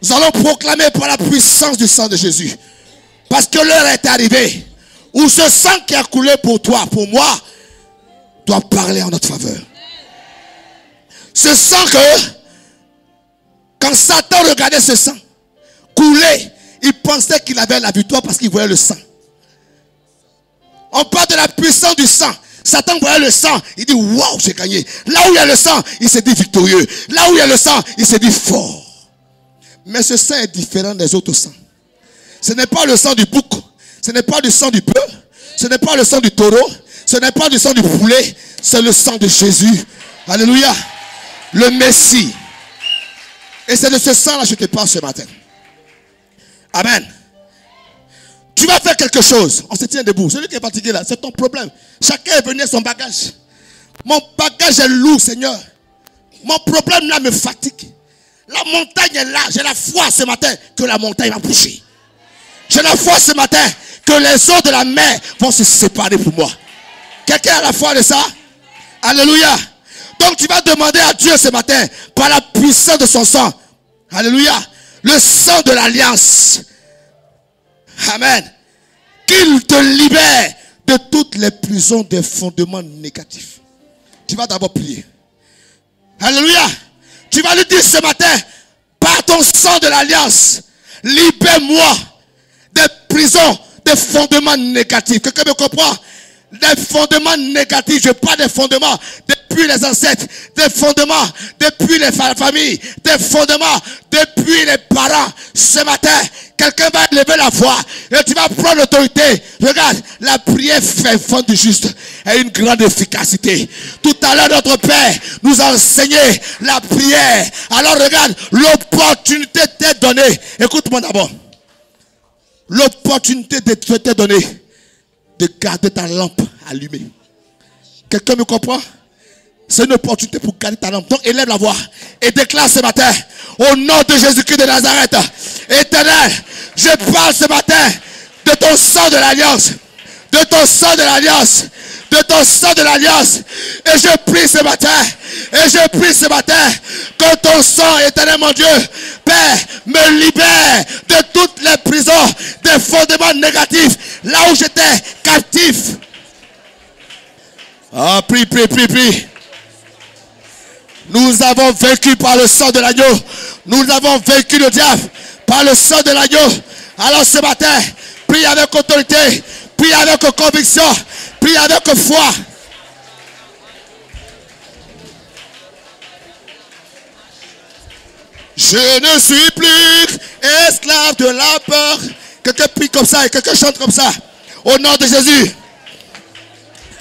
Nous allons proclamer par la puissance du sang de Jésus. Parce que l'heure est arrivée où ce sang qui a coulé pour toi, pour moi, doit parler en notre faveur. Ce sang que, quand Satan regardait ce sang couler, il pensait qu'il avait la victoire parce qu'il voyait le sang. On parle de la puissance du sang. Satan voyait le sang, il dit waouh, j'ai gagné. Là où il y a le sang, il s'est dit victorieux. Là où il y a le sang, il s'est dit fort. Mais ce sang est différent des autres sangs. Ce n'est pas le sang du bouc, ce n'est pas le sang du bœuf, ce n'est pas le sang du taureau, ce n'est pas le sang du poulet, c'est le sang de Jésus. Alléluia. Le Messie. Et c'est de ce sang-là que je te parle ce matin. Amen. Tu vas faire quelque chose. On se tient debout. Celui qui est fatigué là, c'est ton problème. Chacun est venu avec son bagage. Mon bagage est lourd, Seigneur. Mon problème là me fatigue. La montagne est là. J'ai la foi ce matin que la montagne va bouger. J'ai la foi ce matin que les eaux de la mer vont se séparer pour moi. Quelqu'un a la foi de ça? Alléluia. Donc tu vas demander à Dieu ce matin, par la puissance de son sang. Alléluia. Le sang de l'alliance. Amen. Qu'il te libère de toutes les prisons des fondements négatifs. Tu vas d'abord prier. Alléluia. Tu vas lui dire ce matin, par ton sang de l'alliance, libère-moi des prisons, des fondements négatifs. Quelqu'un me comprend? Des fondements négatifs. Je parle des fondements depuis les ancêtres, des fondements depuis les familles, des fondements depuis les parents. Ce matin, quelqu'un va lever la voix et tu vas prendre l'autorité. Regarde, la prière fervente du juste a une grande efficacité. Tout à l'heure, notre Père nous a enseigné la prière. Alors regarde, l'opportunité t'est donnée. Écoute-moi d'abord. L'opportunité t'est donnée de garder ta lampe allumée. Quelqu'un me comprend? C'est une opportunité pour garder ta lampe. Donc élève la voix et déclare ce matin, au nom de Jésus-Christ de Nazareth, Éternel, je parle ce matin de ton sang de l'alliance, de ton sang de l'alliance, de ton sang de l'alliance. Et je prie ce matin, que ton sang, Éternel mon Dieu, Père, me libère de toutes les prisons, des fondements négatifs, là où j'étais captif. Ah, prie. Nous avons vaincu par le sang de l'agneau. Nous avons vaincu le diable par le sang de l'agneau. Alors ce matin, prie avec autorité, prie avec conviction, prie avec foi. Je ne suis plus esclave de la peur. Quelqu'un prie comme ça et quelqu'un chante comme ça. Au nom de Jésus.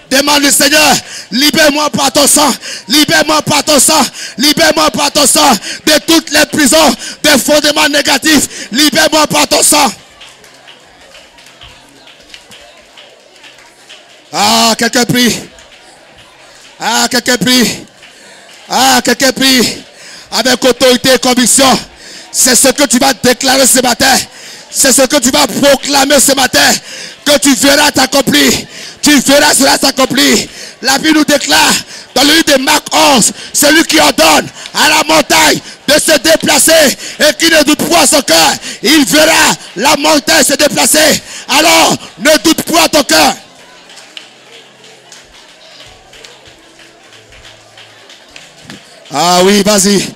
Demande le Seigneur, libère-moi par ton sang, libère-moi par ton sang, libère-moi par ton sang de toutes les prisons, des fondements négatifs, libère-moi par ton sang. Ah, quelqu'un prie. Ah, quelqu'un prie. Ah, quelqu'un prie. Avec autorité et conviction. C'est ce que tu vas déclarer ce matin. C'est ce que tu vas proclamer ce matin. Que tu verras t'accomplir. Tu verras cela s'accomplir. La Bible nous déclare dans le livre de Marc 11, celui qui ordonne à la montagne de se déplacer et qui ne doute point à son cœur, il verra la montagne se déplacer. Alors ne doute point à ton cœur. Ah oui, vas-y.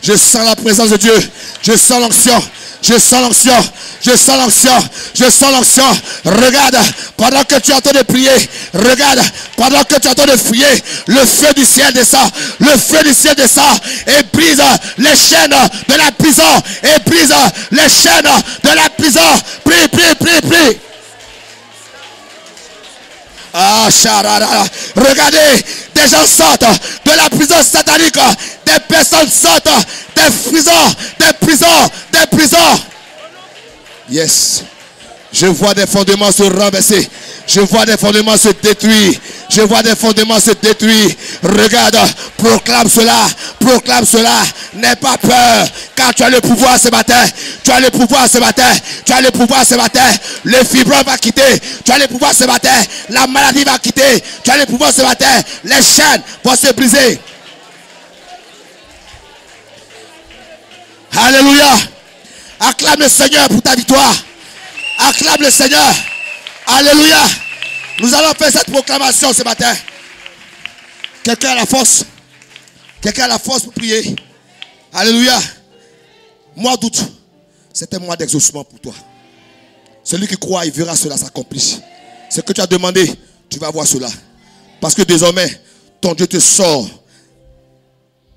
Je sens la présence de Dieu. Je sens l'onction. Je sens l'onction. Je sens l'onction. Je sens l'onction. Regarde, Pendant que tu es en train de prier, regarde, pendant que tu es en train de prier, le feu du ciel descend. Le feu du ciel descend et brise les chaînes de la prison. Et brise les chaînes de la prison. Prie, prie, prie, prie. Ah, charara. Regardez, des gens sortent de la prison satanique. Des personnes sortent des prisons, des prisons, des prisons. Yes. Je vois des fondements se renverser. Je vois des fondements se détruire. Je vois des fondements se détruire. Regarde, proclame cela. Proclame cela. N'aie pas peur. Car tu as le pouvoir ce matin. Tu as le pouvoir ce matin. Tu as le pouvoir ce matin. Le fibrome va quitter. Tu as le pouvoir ce matin. La maladie va quitter. Tu as le pouvoir ce matin. Les chaînes vont se briser. Alléluia. Acclame le Seigneur pour ta victoire. Acclame le Seigneur. Alléluia. Nous allons faire cette proclamation ce matin. Quelqu'un a la force. Quelqu'un a la force pour prier. Alléluia. Mois d'août, c'est un mois d'exaucement pour toi. Celui qui croit, il verra cela s'accomplir. Ce que tu as demandé, tu vas voir cela. Parce que désormais, ton Dieu te sort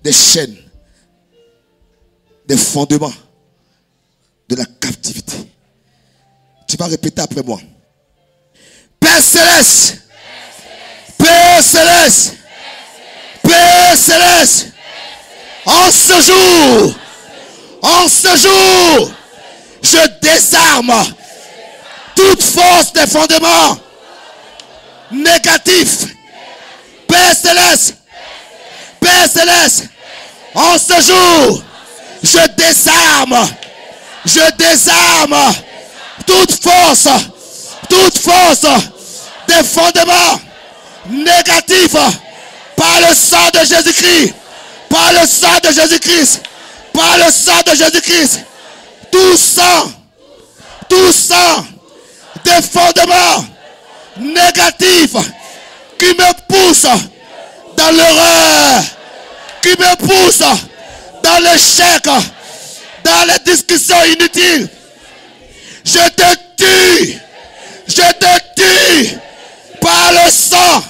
des chaînes, des fondements de la captivité. Tu vas répéter après moi. Père céleste, Père céleste, Père céleste, en ce jour, je désarme toute force des fondements négatifs. Père céleste, en ce jour, je désarme toute force des fondements négatifs par le sang de Jésus-Christ, par le sang de Jésus-Christ, par le sang de Jésus-Christ. Tout sang des fondements négatifs qui me poussent dans l'erreur, qui me poussent dans l'échec, dans les discussions inutiles. Je te tue par le sang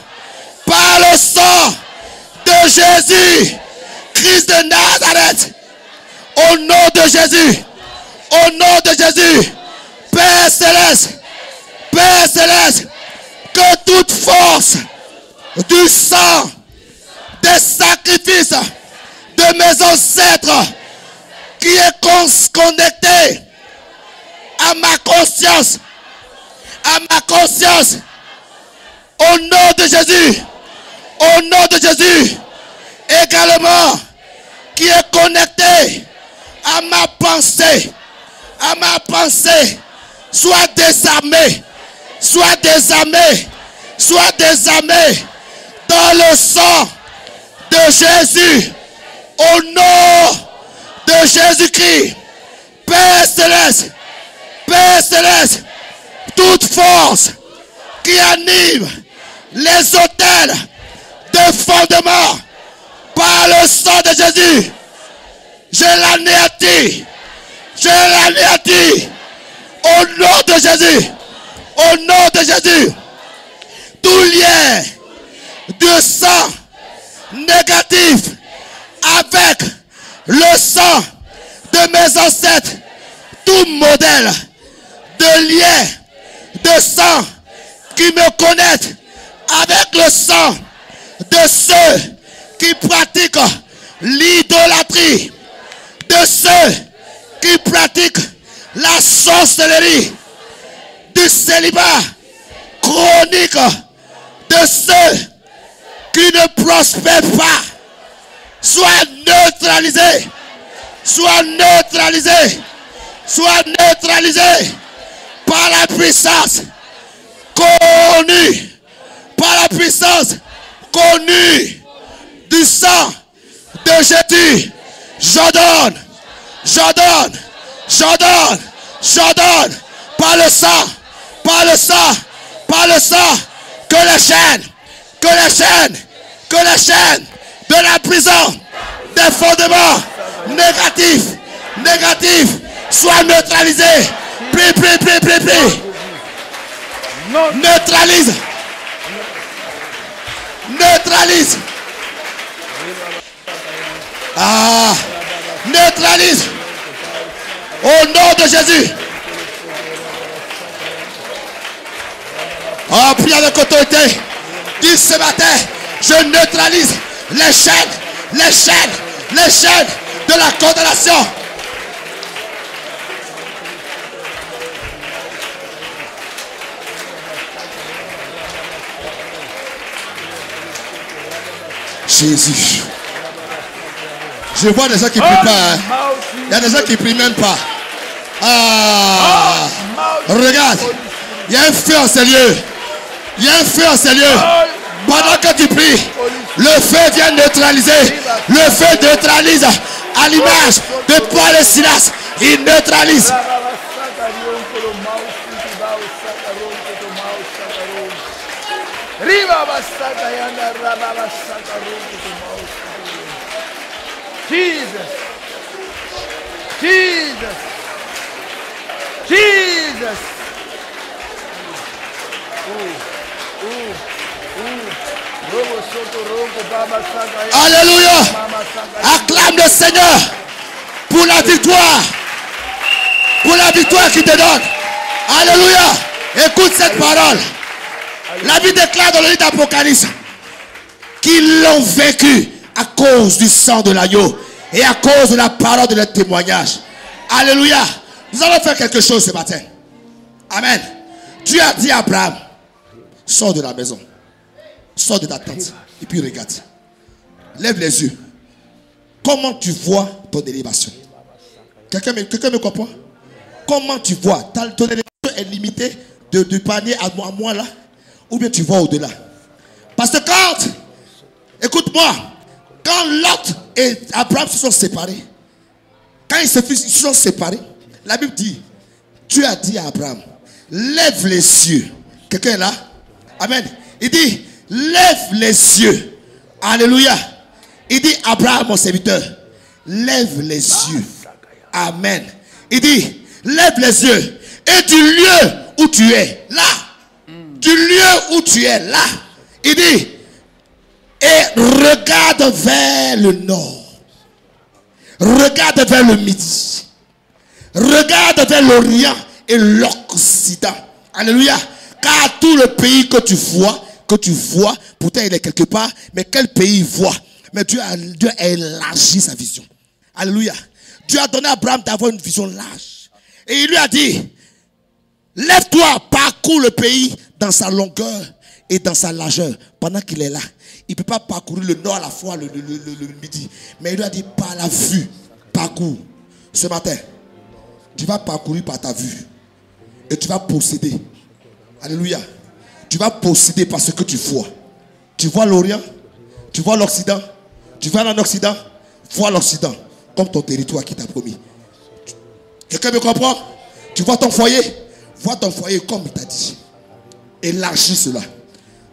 de Jésus, Christ de Nazareth. Au nom de Jésus, Père céleste, que toute force du sang, des sacrifices de mes ancêtres qui est connecté à ma conscience, au nom de Jésus, également qui est connecté à ma pensée, soit désarmé dans le sang de Jésus, au nom de Jésus-Christ. Père céleste, toute force qui anime les autels de fondement par le sang de Jésus, je l'anéantis au nom de Jésus, tout lien de sang négatif avec le sang de mes ancêtres, tout modèle de lien de sang qui me connecte avec le sang de ceux qui pratiquent l'idolâtrie, de ceux qui pratiquent la sorcellerie, du célibat chronique, de ceux qui ne prospèrent pas, soit neutralisés par la puissance connue du sang de Jésus. J'ordonne par le sang, que les chaînes de la prison, des fondements négatifs soient neutralisés. Prie. Non. Neutralise. Neutralise. Ah. Neutralise. Au nom de Jésus. Oh, prie avec autorité. Dis ce matin, je neutralise les chaînes de la condamnation. Jésus. Je vois des gens qui ne prient pas. Hein. Il y a des gens qui ne prient même pas. Ah. Regarde. Il y a un feu en ces lieux. Il y a un feu en ces lieux. Pendant que tu pries, le feu vient neutraliser. Le feu neutralise. À l'image de Paul et Silas, il neutralise. Jesus. Jesus. Jesus. Alléluia. Acclame le Seigneur pour la victoire. Pour la victoire qu'il te donne. Alléluia. Écoute cette parole. La Bible déclare dans le livre d'Apocalypse qu'ils l'ont vaincu à cause du sang de l'agneau et à cause de la parole de leur témoignage. Alléluia. Nous allons faire quelque chose ce matin. Amen. Dieu a dit à Abraham, sors de la maison, sors de ta tente et puis regarde. Lève les yeux. Comment tu vois ton élévation? Quelqu'un me comprend? Comment tu vois? Ton élévation est limitée du panier à moi là, ou bien tu vois au-delà? Parce que quand, écoute-moi, quand Lot et Abraham se sont séparés, quand ils se sont séparés, la Bible dit, Dieu a dit à Abraham, lève les yeux. Quelqu'un est là? Amen. Il dit, lève les yeux. Alléluia. Il dit, Abraham, mon serviteur, lève les yeux. Amen. Il dit, lève les yeux. Et du lieu où tu es, là. Du lieu où tu es, là. Il dit, et regarde vers le nord. Regarde vers le midi. Regarde vers l'Orient et l'Occident. Alléluia. Car tout le pays que tu vois, pourtant il est quelque part, mais quel pays il voit? Mais Dieu a élargi sa vision. Alléluia. Dieu a donné à Abraham d'avoir une vision large. Et il lui a dit, lève-toi, parcours le pays dans sa longueur et dans sa largeur. Pendant qu'il est là, il ne peut pas parcourir le nord à la fois, le midi. Mais il lui a dit, par la vue, parcours. Ce matin, tu vas parcourir par ta vue. Et tu vas posséder. Alléluia. Tu vas posséder par ce que tu vois. Tu vois l'Orient, tu vois l'Occident. Tu vas en Occident, vois l'Occident comme ton territoire qui t'a promis. Quelqu'un me comprend? Tu vois ton foyer, vois ton foyer comme il t'a dit. Élargis cela.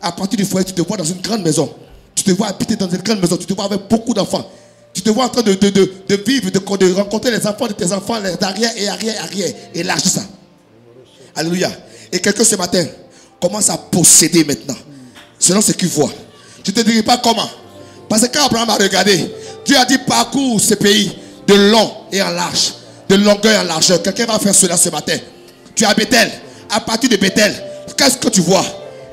À partir du foyer, tu te vois dans une grande maison. Tu te vois habiter dans une grande maison. Tu te vois avec beaucoup d'enfants. Tu te vois en train de vivre, de rencontrer les enfants de tes enfants, les arrière et arrière. Élargis ça. Alléluia. Et quelqu'un ce matin commence à posséder maintenant, selon ce qu'il voit. Tu ne te dirais pas comment. Parce que quand Abraham a regardé, Dieu a dit parcours ce pays de long et en large, de longueur et en largeur. Quelqu'un va faire cela ce matin. Tu es à Bethel. À partir de Bethel, qu'est-ce que tu vois?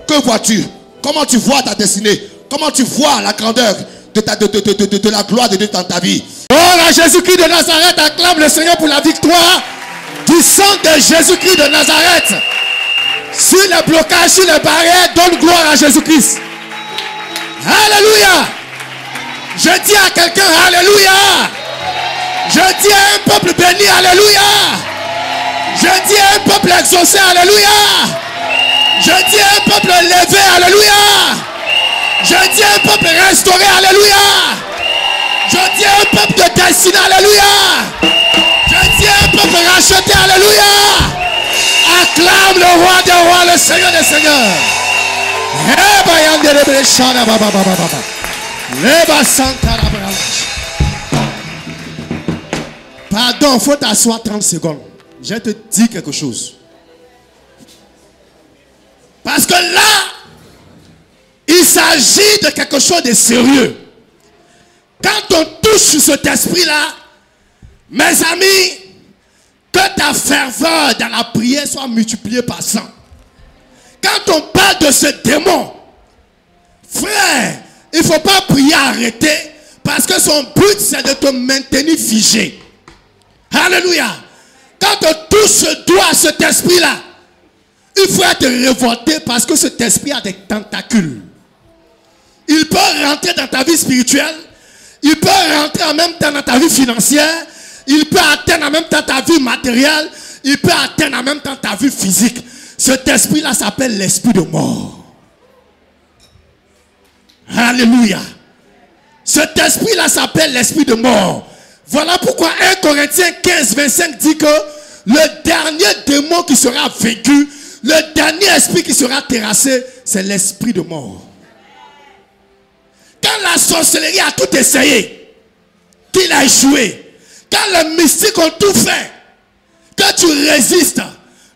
Que vois-tu? Comment tu vois ta destinée? Comment tu vois la grandeur de la gloire de Dieu dans ta vie? Oh, à Jésus-Christ de Nazareth, acclame le Seigneur pour la victoire du sang de Jésus-Christ de Nazareth. Sur les blocages, sur les barrières, donne gloire à Jésus-Christ. Alléluia. Je dis à quelqu'un, alléluia. Je dis à un peuple béni, alléluia. Je dis à un peuple exaucé, alléluia. Je dis à un peuple élevé, alléluia. Je dis à un peuple restauré, alléluia. Je dis à un peuple de destiné, alléluia. Je dis à un peuple racheté, alléluia. Acclame le roi des rois, le Seigneur des seigneurs. Pardon, il faut t'asseoir 30 secondes. Je te dis quelque chose. Parce que là, il s'agit de quelque chose de sérieux. Quand on touche sur cet esprit-là, mes amis, que ta ferveur dans la prière soit multipliée par 100. Quand on parle de ce démon, frère, il ne faut pas prier arrêter parce que son but c'est de te maintenir figé. Alléluia. Quand on touche ce doigt à cet esprit-là, il faut être révolté parce que cet esprit a des tentacules. Il peut rentrer dans ta vie spirituelle, il peut rentrer en même temps dans ta vie financière, il peut atteindre en même temps ta vie matérielle, il peut atteindre en même temps ta vie physique. Cet esprit-là s'appelle l'esprit de mort. Alléluia. Cet esprit-là s'appelle l'esprit de mort. Voilà pourquoi 1 Corinthiens 15, 25 dit que le dernier démon qui sera vaincu, le dernier esprit qui sera terrassé, c'est l'esprit de mort. Quand la sorcellerie a tout essayé, qu'il a échoué, quand les mystiques ont tout fait, que tu résistes,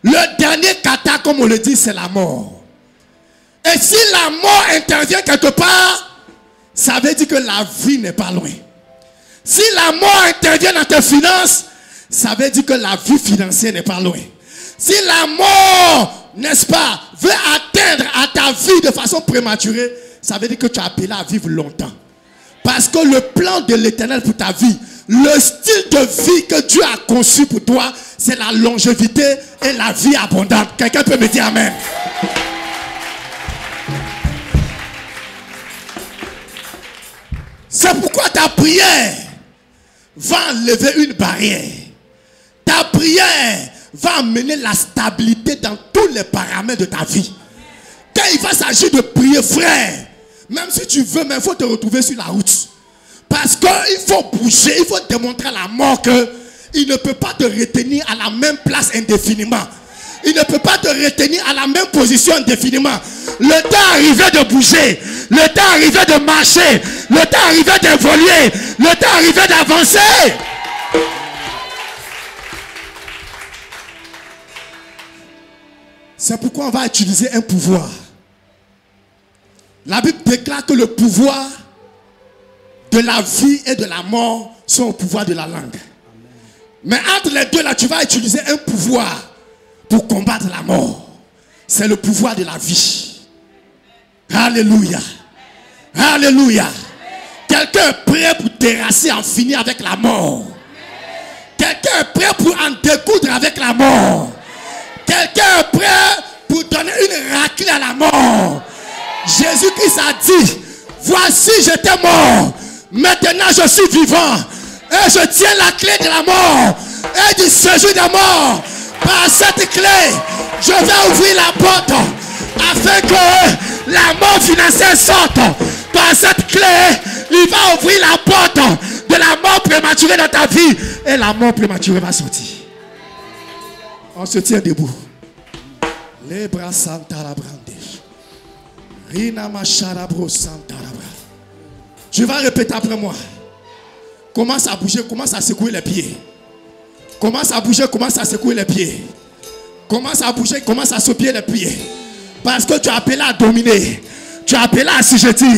le dernier kata, comme on le dit, c'est la mort. Et si la mort intervient quelque part, ça veut dire que la vie n'est pas loin. Si la mort intervient dans tes finances, ça veut dire que la vie financière n'est pas loin. Si la mort, n'est-ce pas, veut atteindre à ta vie de façon prématurée, ça veut dire que tu es appelé à vivre longtemps. Parce que le plan de l'Éternel pour ta vie, le style de vie que Dieu a conçu pour toi, c'est la longévité et la vie abondante. Quelqu'un peut me dire amen? C'est pourquoi ta prière va enlever une barrière. Ta prière va amener la stabilité dans tous les paramètres de ta vie. Quand il va s'agir de prier, frère, même si tu veux, mais il faut te retrouver sur la route. Parce qu'il faut bouger, il faut démontrer à la mort qu'il ne peut pas te retenir à la même place indéfiniment. Il ne peut pas te retenir à la même position indéfiniment. Le temps arrivé de bouger, le temps arrivé de marcher, le temps arrivé d'évoluer, le temps arrivé d'avancer. C'est pourquoi on va utiliser un pouvoir. La Bible déclare que le pouvoir de la vie et de la mort sont au pouvoir de la langue. Mais entre les deux là, tu vas utiliser un pouvoir pour combattre la mort. C'est le pouvoir de la vie. Alléluia. Alléluia. Quelqu'un est prêt pour terrasser, en finir avec la mort. Quelqu'un est prêt pour en découdre avec la mort. Quelqu'un est prêt pour donner une raclée à la mort. Jésus-Christ a dit, voici j'étais mort, maintenant je suis vivant. Et je tiens la clé de la mort et du séjour de mort. Par cette clé, je vais ouvrir la porte afin que la mort financière sorte. Par cette clé, il va ouvrir la porte de la mort prématurée dans ta vie. Et la mort prématurée va sortir. On se tient debout. Les bras santa la brande. Rina macharabro santa la brande. Tu vas répéter après moi. Commence à bouger, commence à secouer les pieds. Commence à bouger, commence à secouer les pieds. Commence à bouger, commence à secouer les pieds. Parce que tu es appelé à dominer. Tu es appelé à assujettir.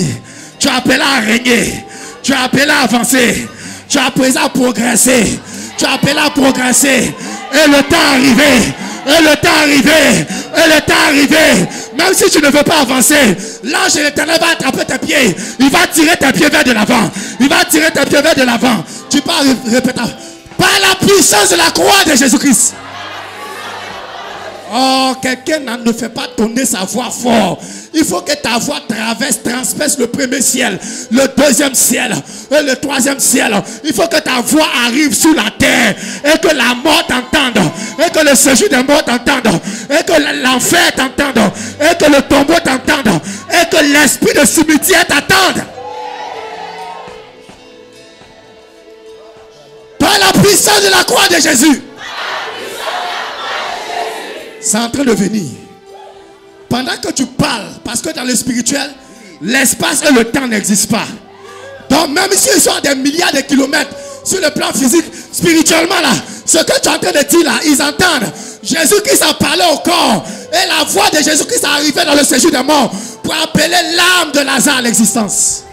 Tu es appelé à régner. Tu es appelé à avancer. Tu es appelé à progresser. Tu es appelé à progresser. Et le temps arrivé. Et le temps arrivé. Et le temps arrivé. Même si tu ne veux pas avancer, l'ange de l'Éternel va attraper tes pieds. Il va tirer tes pieds vers de l'avant. Il va tirer tes pieds vers de l'avant. Tu peux répéter. Par la puissance de la croix de Jésus-Christ. Oh, quelqu'un ne fait pas tonner sa voix fort. Il faut que ta voix transperce le premier ciel, le deuxième ciel et le troisième ciel. Il faut que ta voix arrive sous la terre et que la mort t'entende, et que le séjour des morts t'entende, et que l'enfer t'entende, et que le tombeau t'entende, et que l'esprit de cimetière t'attende. Par la puissance de la croix de Jésus. C'est en train de venir. Pendant que tu parles, parce que dans le spirituel, l'espace et le temps n'existent pas. Donc même s'ils sont à des milliards de kilomètres sur le plan physique, spirituellement là, ce que tu es en train de dire là, ils entendent. Jésus-Christ a parlé au corps. Et la voix de Jésus-Christ est arrivée dans le séjour des morts pour appeler l'âme de Lazare à l'existence.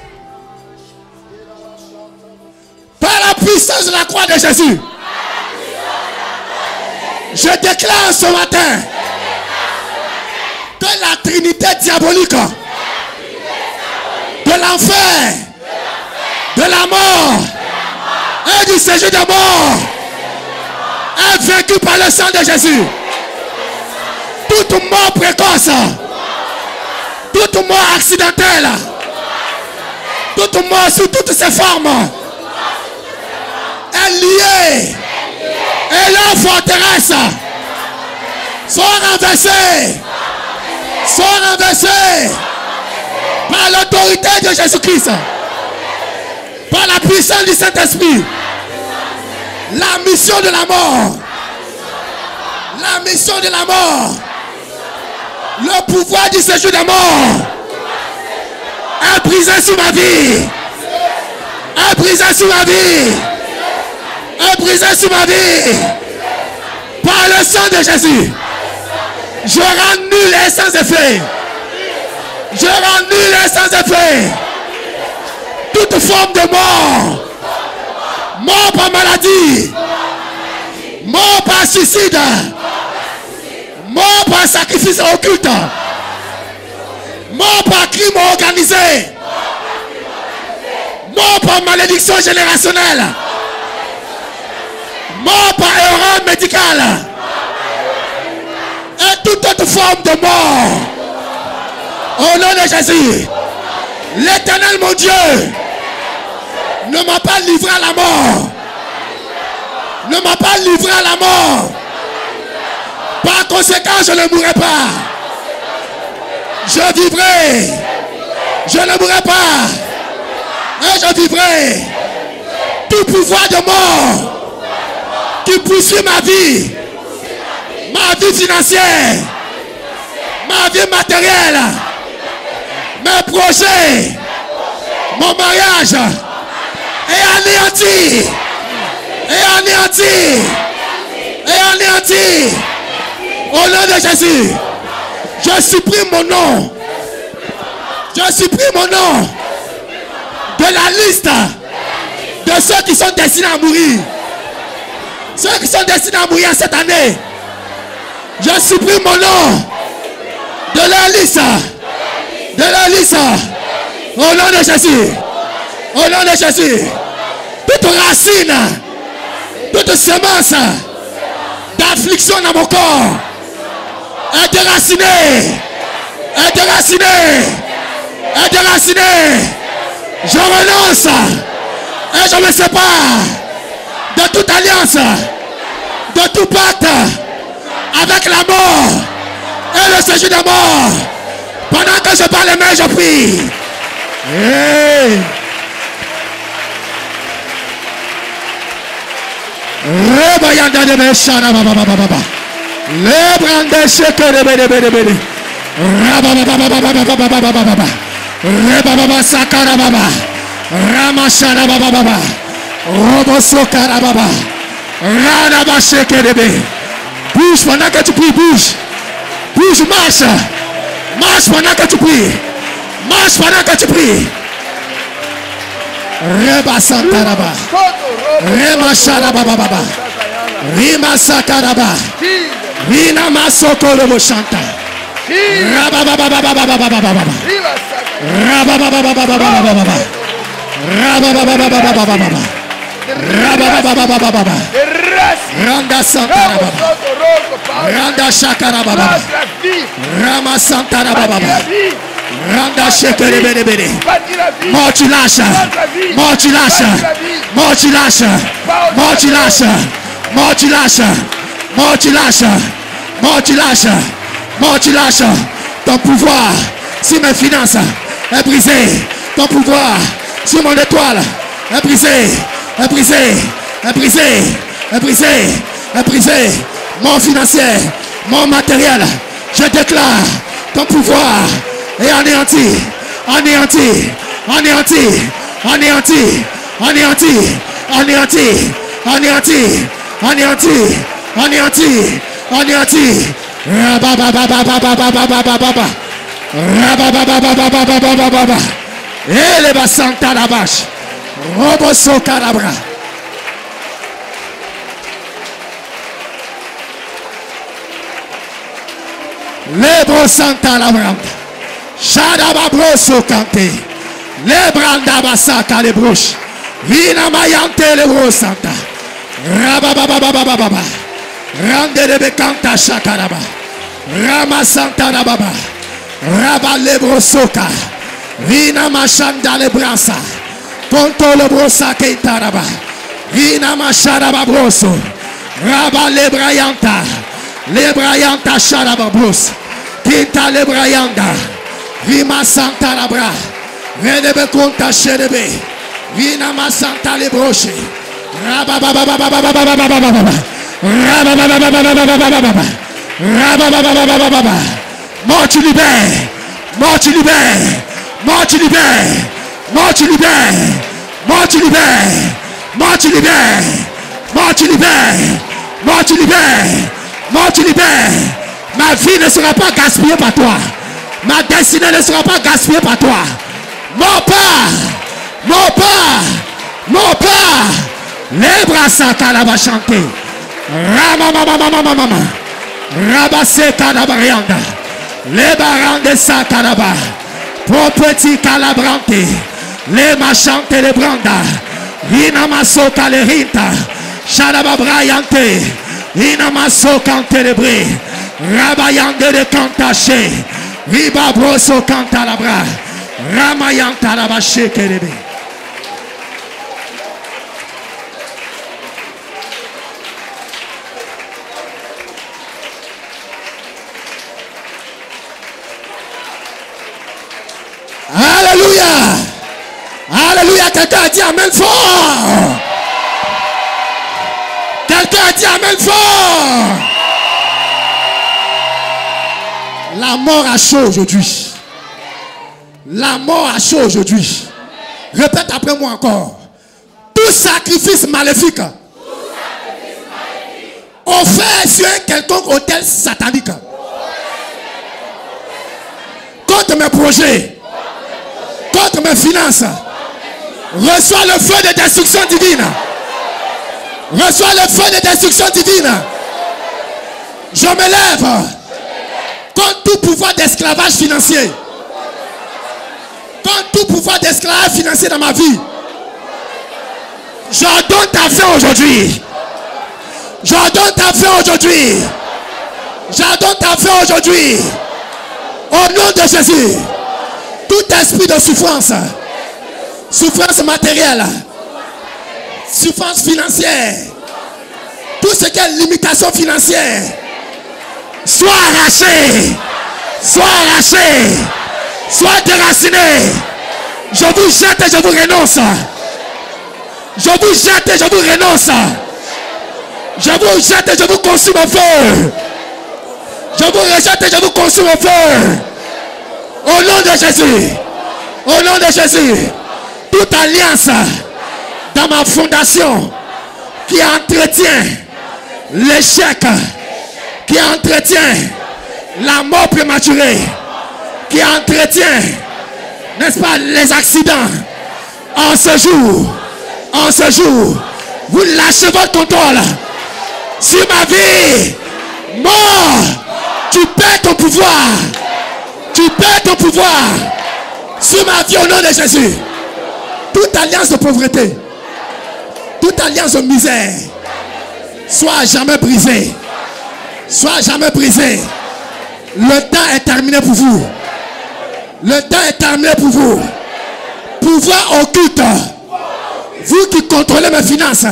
Par la puissance de la croix de Jésus, je déclare ce matin que la trinité diabolique de l'enfer, de la mort et du séjour des morts est vaincue par le sang de Jésus. Toute mort précoce, toute mort accidentelle, toute mort sous toutes ses formes est liée. Et leurs forteresses sont renversées par l'autorité de Jésus-Christ, par la puissance du Saint-Esprit. La mission de la mort, la mission de la mort, le pouvoir du séjour des morts est brisé sur ma vie, est brisé sur ma vie, est brisé sur ma vie par le sang de Jésus. Je rends nul et sans effet. Je rends nul et sans effet toute forme de mort, mort par maladie, mort par suicide, mort par sacrifice occulte, mort par crime organisé, mort par malédiction générationnelle, mort par erreur médicale et toute autre forme de mort. Au nom de Jésus, l'Éternel mon Dieu ne m'a pas livré à la mort. Ne m'a pas livré à la mort. Par conséquent, je ne mourrai pas. Je vivrai. Je ne mourrai pas. Et je vivrai. Tout pouvoir de mort qui poursuit ma vie financière, ma vie matérielle, mes projets, mon mariage est anéanti, au nom de Jésus. Je supprime mon nom, de la liste de ceux qui sont destinés à mourir. Ceux qui sont destinés à mourir cette année, je supprime mon nom de la liste. Au nom de Jésus. Au nom de Jésus. Toute racine, toute semence d'affliction dans mon corps est déracinée. Je renonce et je me sépare de toute alliance, de tout pacte avec la mort et le séjour de mort. Pendant que je parle les mains, je prie. Hey. Bouge pendant que tu pries, bouge. Bouge, marche. Marche pendant que tu pries. Marche pendant que tu pries. Reba Santaraba. Rema Sharababa. Rima Sakaraba. Rina Masoko Lobo Shanta. Rabababababababababa. Rababababababababa. Rababababababababa. Rabababababababa. Randa Santaraba. Randa Shakarababa. Rama Santarababa. Randa Shekerebere. Mort tu lâches. Mort tu lâches. Mort tu lâches. Mort tu lâches. Mort tu lâches. Mort tu lâches. Mort tu lâches. Mort tu lâches. Ton pouvoir sur mes finances est brisé. Ton pouvoir sur mon étoile est brisé. Est brisé. Est brisé. Est brisé. Est brisé. Mon financier, mon matériel, je déclare ton pouvoir est anéanti. Anéanti. Anéanti. Anéanti. Anéanti. Anéanti. Anéanti. Anéanti. Anéanti. Anéanti. Eleva Santa la vache. Roboso Calabra. Lebro Santa la branda. Shadaba broso kante. Lebranda basaka le broche. Vina mayante le bro Santa. Rababababababa. Rande de bekanta shakaraba. Rama Santa la baba. Raba lebro soka. Vina machanda le brasa. Ponto le brosa keitaraba. Vina machada broso. Raba le brayanta. Le brayanta sharaba bros. Kita le brayanda. Vima Santa la bra. Redebe conta sherebe. Vina ma Santa le broche. Raba baba baba baba baba baba baba. Raba baba baba baba baba baba. Raba baba baba baba baba. Mort tu libères. Mort tu libères. Mort tu libères. Mort tu libères. Mort tu libères. Mort tu libères. Mort tu libères. Mort tu libères. Mort tu libères. Ma vie ne sera pas gaspillée par toi. Ma destinée ne sera pas gaspillée par toi. Mon pas. Mon pas. Mon pas. Les bras sata la va chanter. Ramamamamamamama. Rabasse calabarianda. Les barande sakalaba. Pour petit calabrante. Les machante les branda. Inamaso calerita. Shalaba brayante. Inamaso cantelebre. Rabayande de cantache. Riba broso cantalabra. Ramayanta la vache kelebe. Alléluia. Alléluia. Quelqu'un a dit amen fort. Quelqu'un a dit amen fort. La mort a chaud aujourd'hui. La mort a chaud aujourd'hui. Répète après moi encore. Tout sacrifice maléfique offert sur un quelconque autel satanique contre mes projets, contre mes finances, reçois le feu de destruction divine. Reçois le feu de destruction divine. Je me lève contre tout pouvoir d'esclavage financier. Contre tout pouvoir d'esclavage financier dans ma vie. J'ordonne ta fin aujourd'hui. J'ordonne ta fin aujourd'hui. J'ordonne ta fin aujourd'hui. Au nom de Jésus. Tout esprit de souffrance. Souffrance matérielle. Souffrance financière. Tout ce qui est limitation financière. Sois arraché. Sois arraché. Sois déraciné. Je vous jette et je vous renonce. Je vous jette et je vous renonce. Je vous jette et je vous consume au feu. Je vous rejette et je vous consume au feu. Au nom de Jésus. Au nom de Jésus. Toute alliance dans ma fondation qui entretient l'échec, qui entretient la mort prématurée, qui entretient, n'est-ce pas, les accidents. En ce jour, vous lâchez votre contrôle sur ma vie. Mort, tu perds ton pouvoir. Tu perds ton pouvoir sur ma vie au nom de Jésus. Toute alliance de pauvreté, toute alliance de misère, soit jamais brisée. Soit jamais brisée. Le temps est terminé pour vous. Le temps est terminé pour vous. Pouvoir occulte. Vous qui contrôlez mes finances.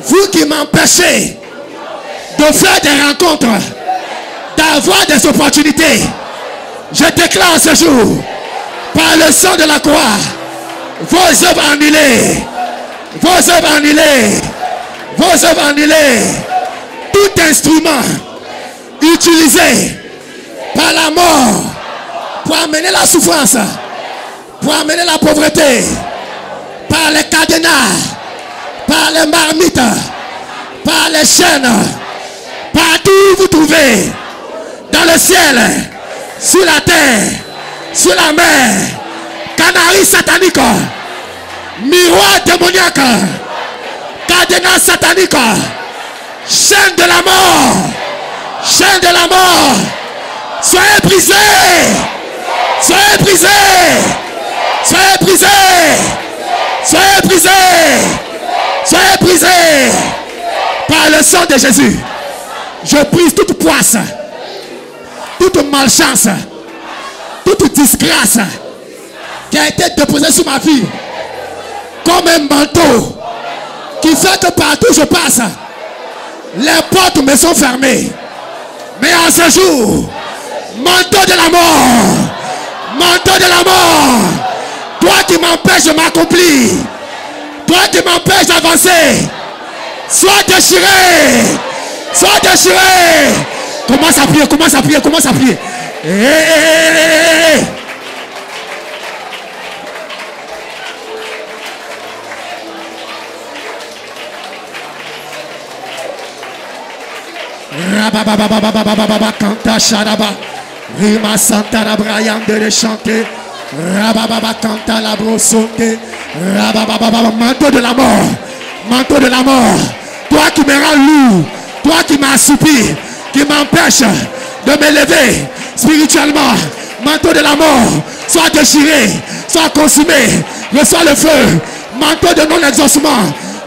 Vous qui m'empêchez de faire des rencontres, d'avoir des opportunités. Je déclare ce jour, par le sang de la croix, vos œuvres annulées. Vos œuvres annulées. Vos œuvres annulées. Tout instrument utilisé par la mort pour amener la souffrance, pour amener la pauvreté, par les cadenas, par les marmites, par les chaînes, partout où vous trouvez dans le ciel, sur la terre, sur la mer, canari satanique, miroir démoniaque, cadenas satanique, chaîne de la mort, chaîne de la mort, soyez brisés, soyez brisés, soyez brisés, soyez brisés, soyez brisés par le sang de Jésus. Je brise toute poisse, toute malchance, toute disgrâce qui a été déposée sur ma vie comme un manteau qui fait que partout où je passe, les portes me sont fermées. Mais en ce jour, manteau de la mort, manteau de la mort, toi qui m'empêches de m'accomplir, toi qui m'empêches d'avancer, sois déchiré, sois déchiré. Commence à prier, commence à prier, commence à prier. Rababababababababa kanta sharaba Rima Santa la Brian de chanter Rabababa kanta la brosonte Rababababa manteau de la mort, manteau de la mort, toi qui me rends lourd, toi qui m'as assoupi, qui m'empêche de m'élever spirituellement, manteau de la mort, sois déchiré, sois consumé, reçois le feu, manteau de non-exaucement,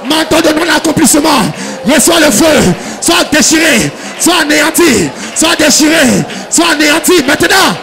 manteau de non-accomplissement, reçois le feu, sois déchiré, sois anéanti, sois déchiré, sois anéanti maintenant.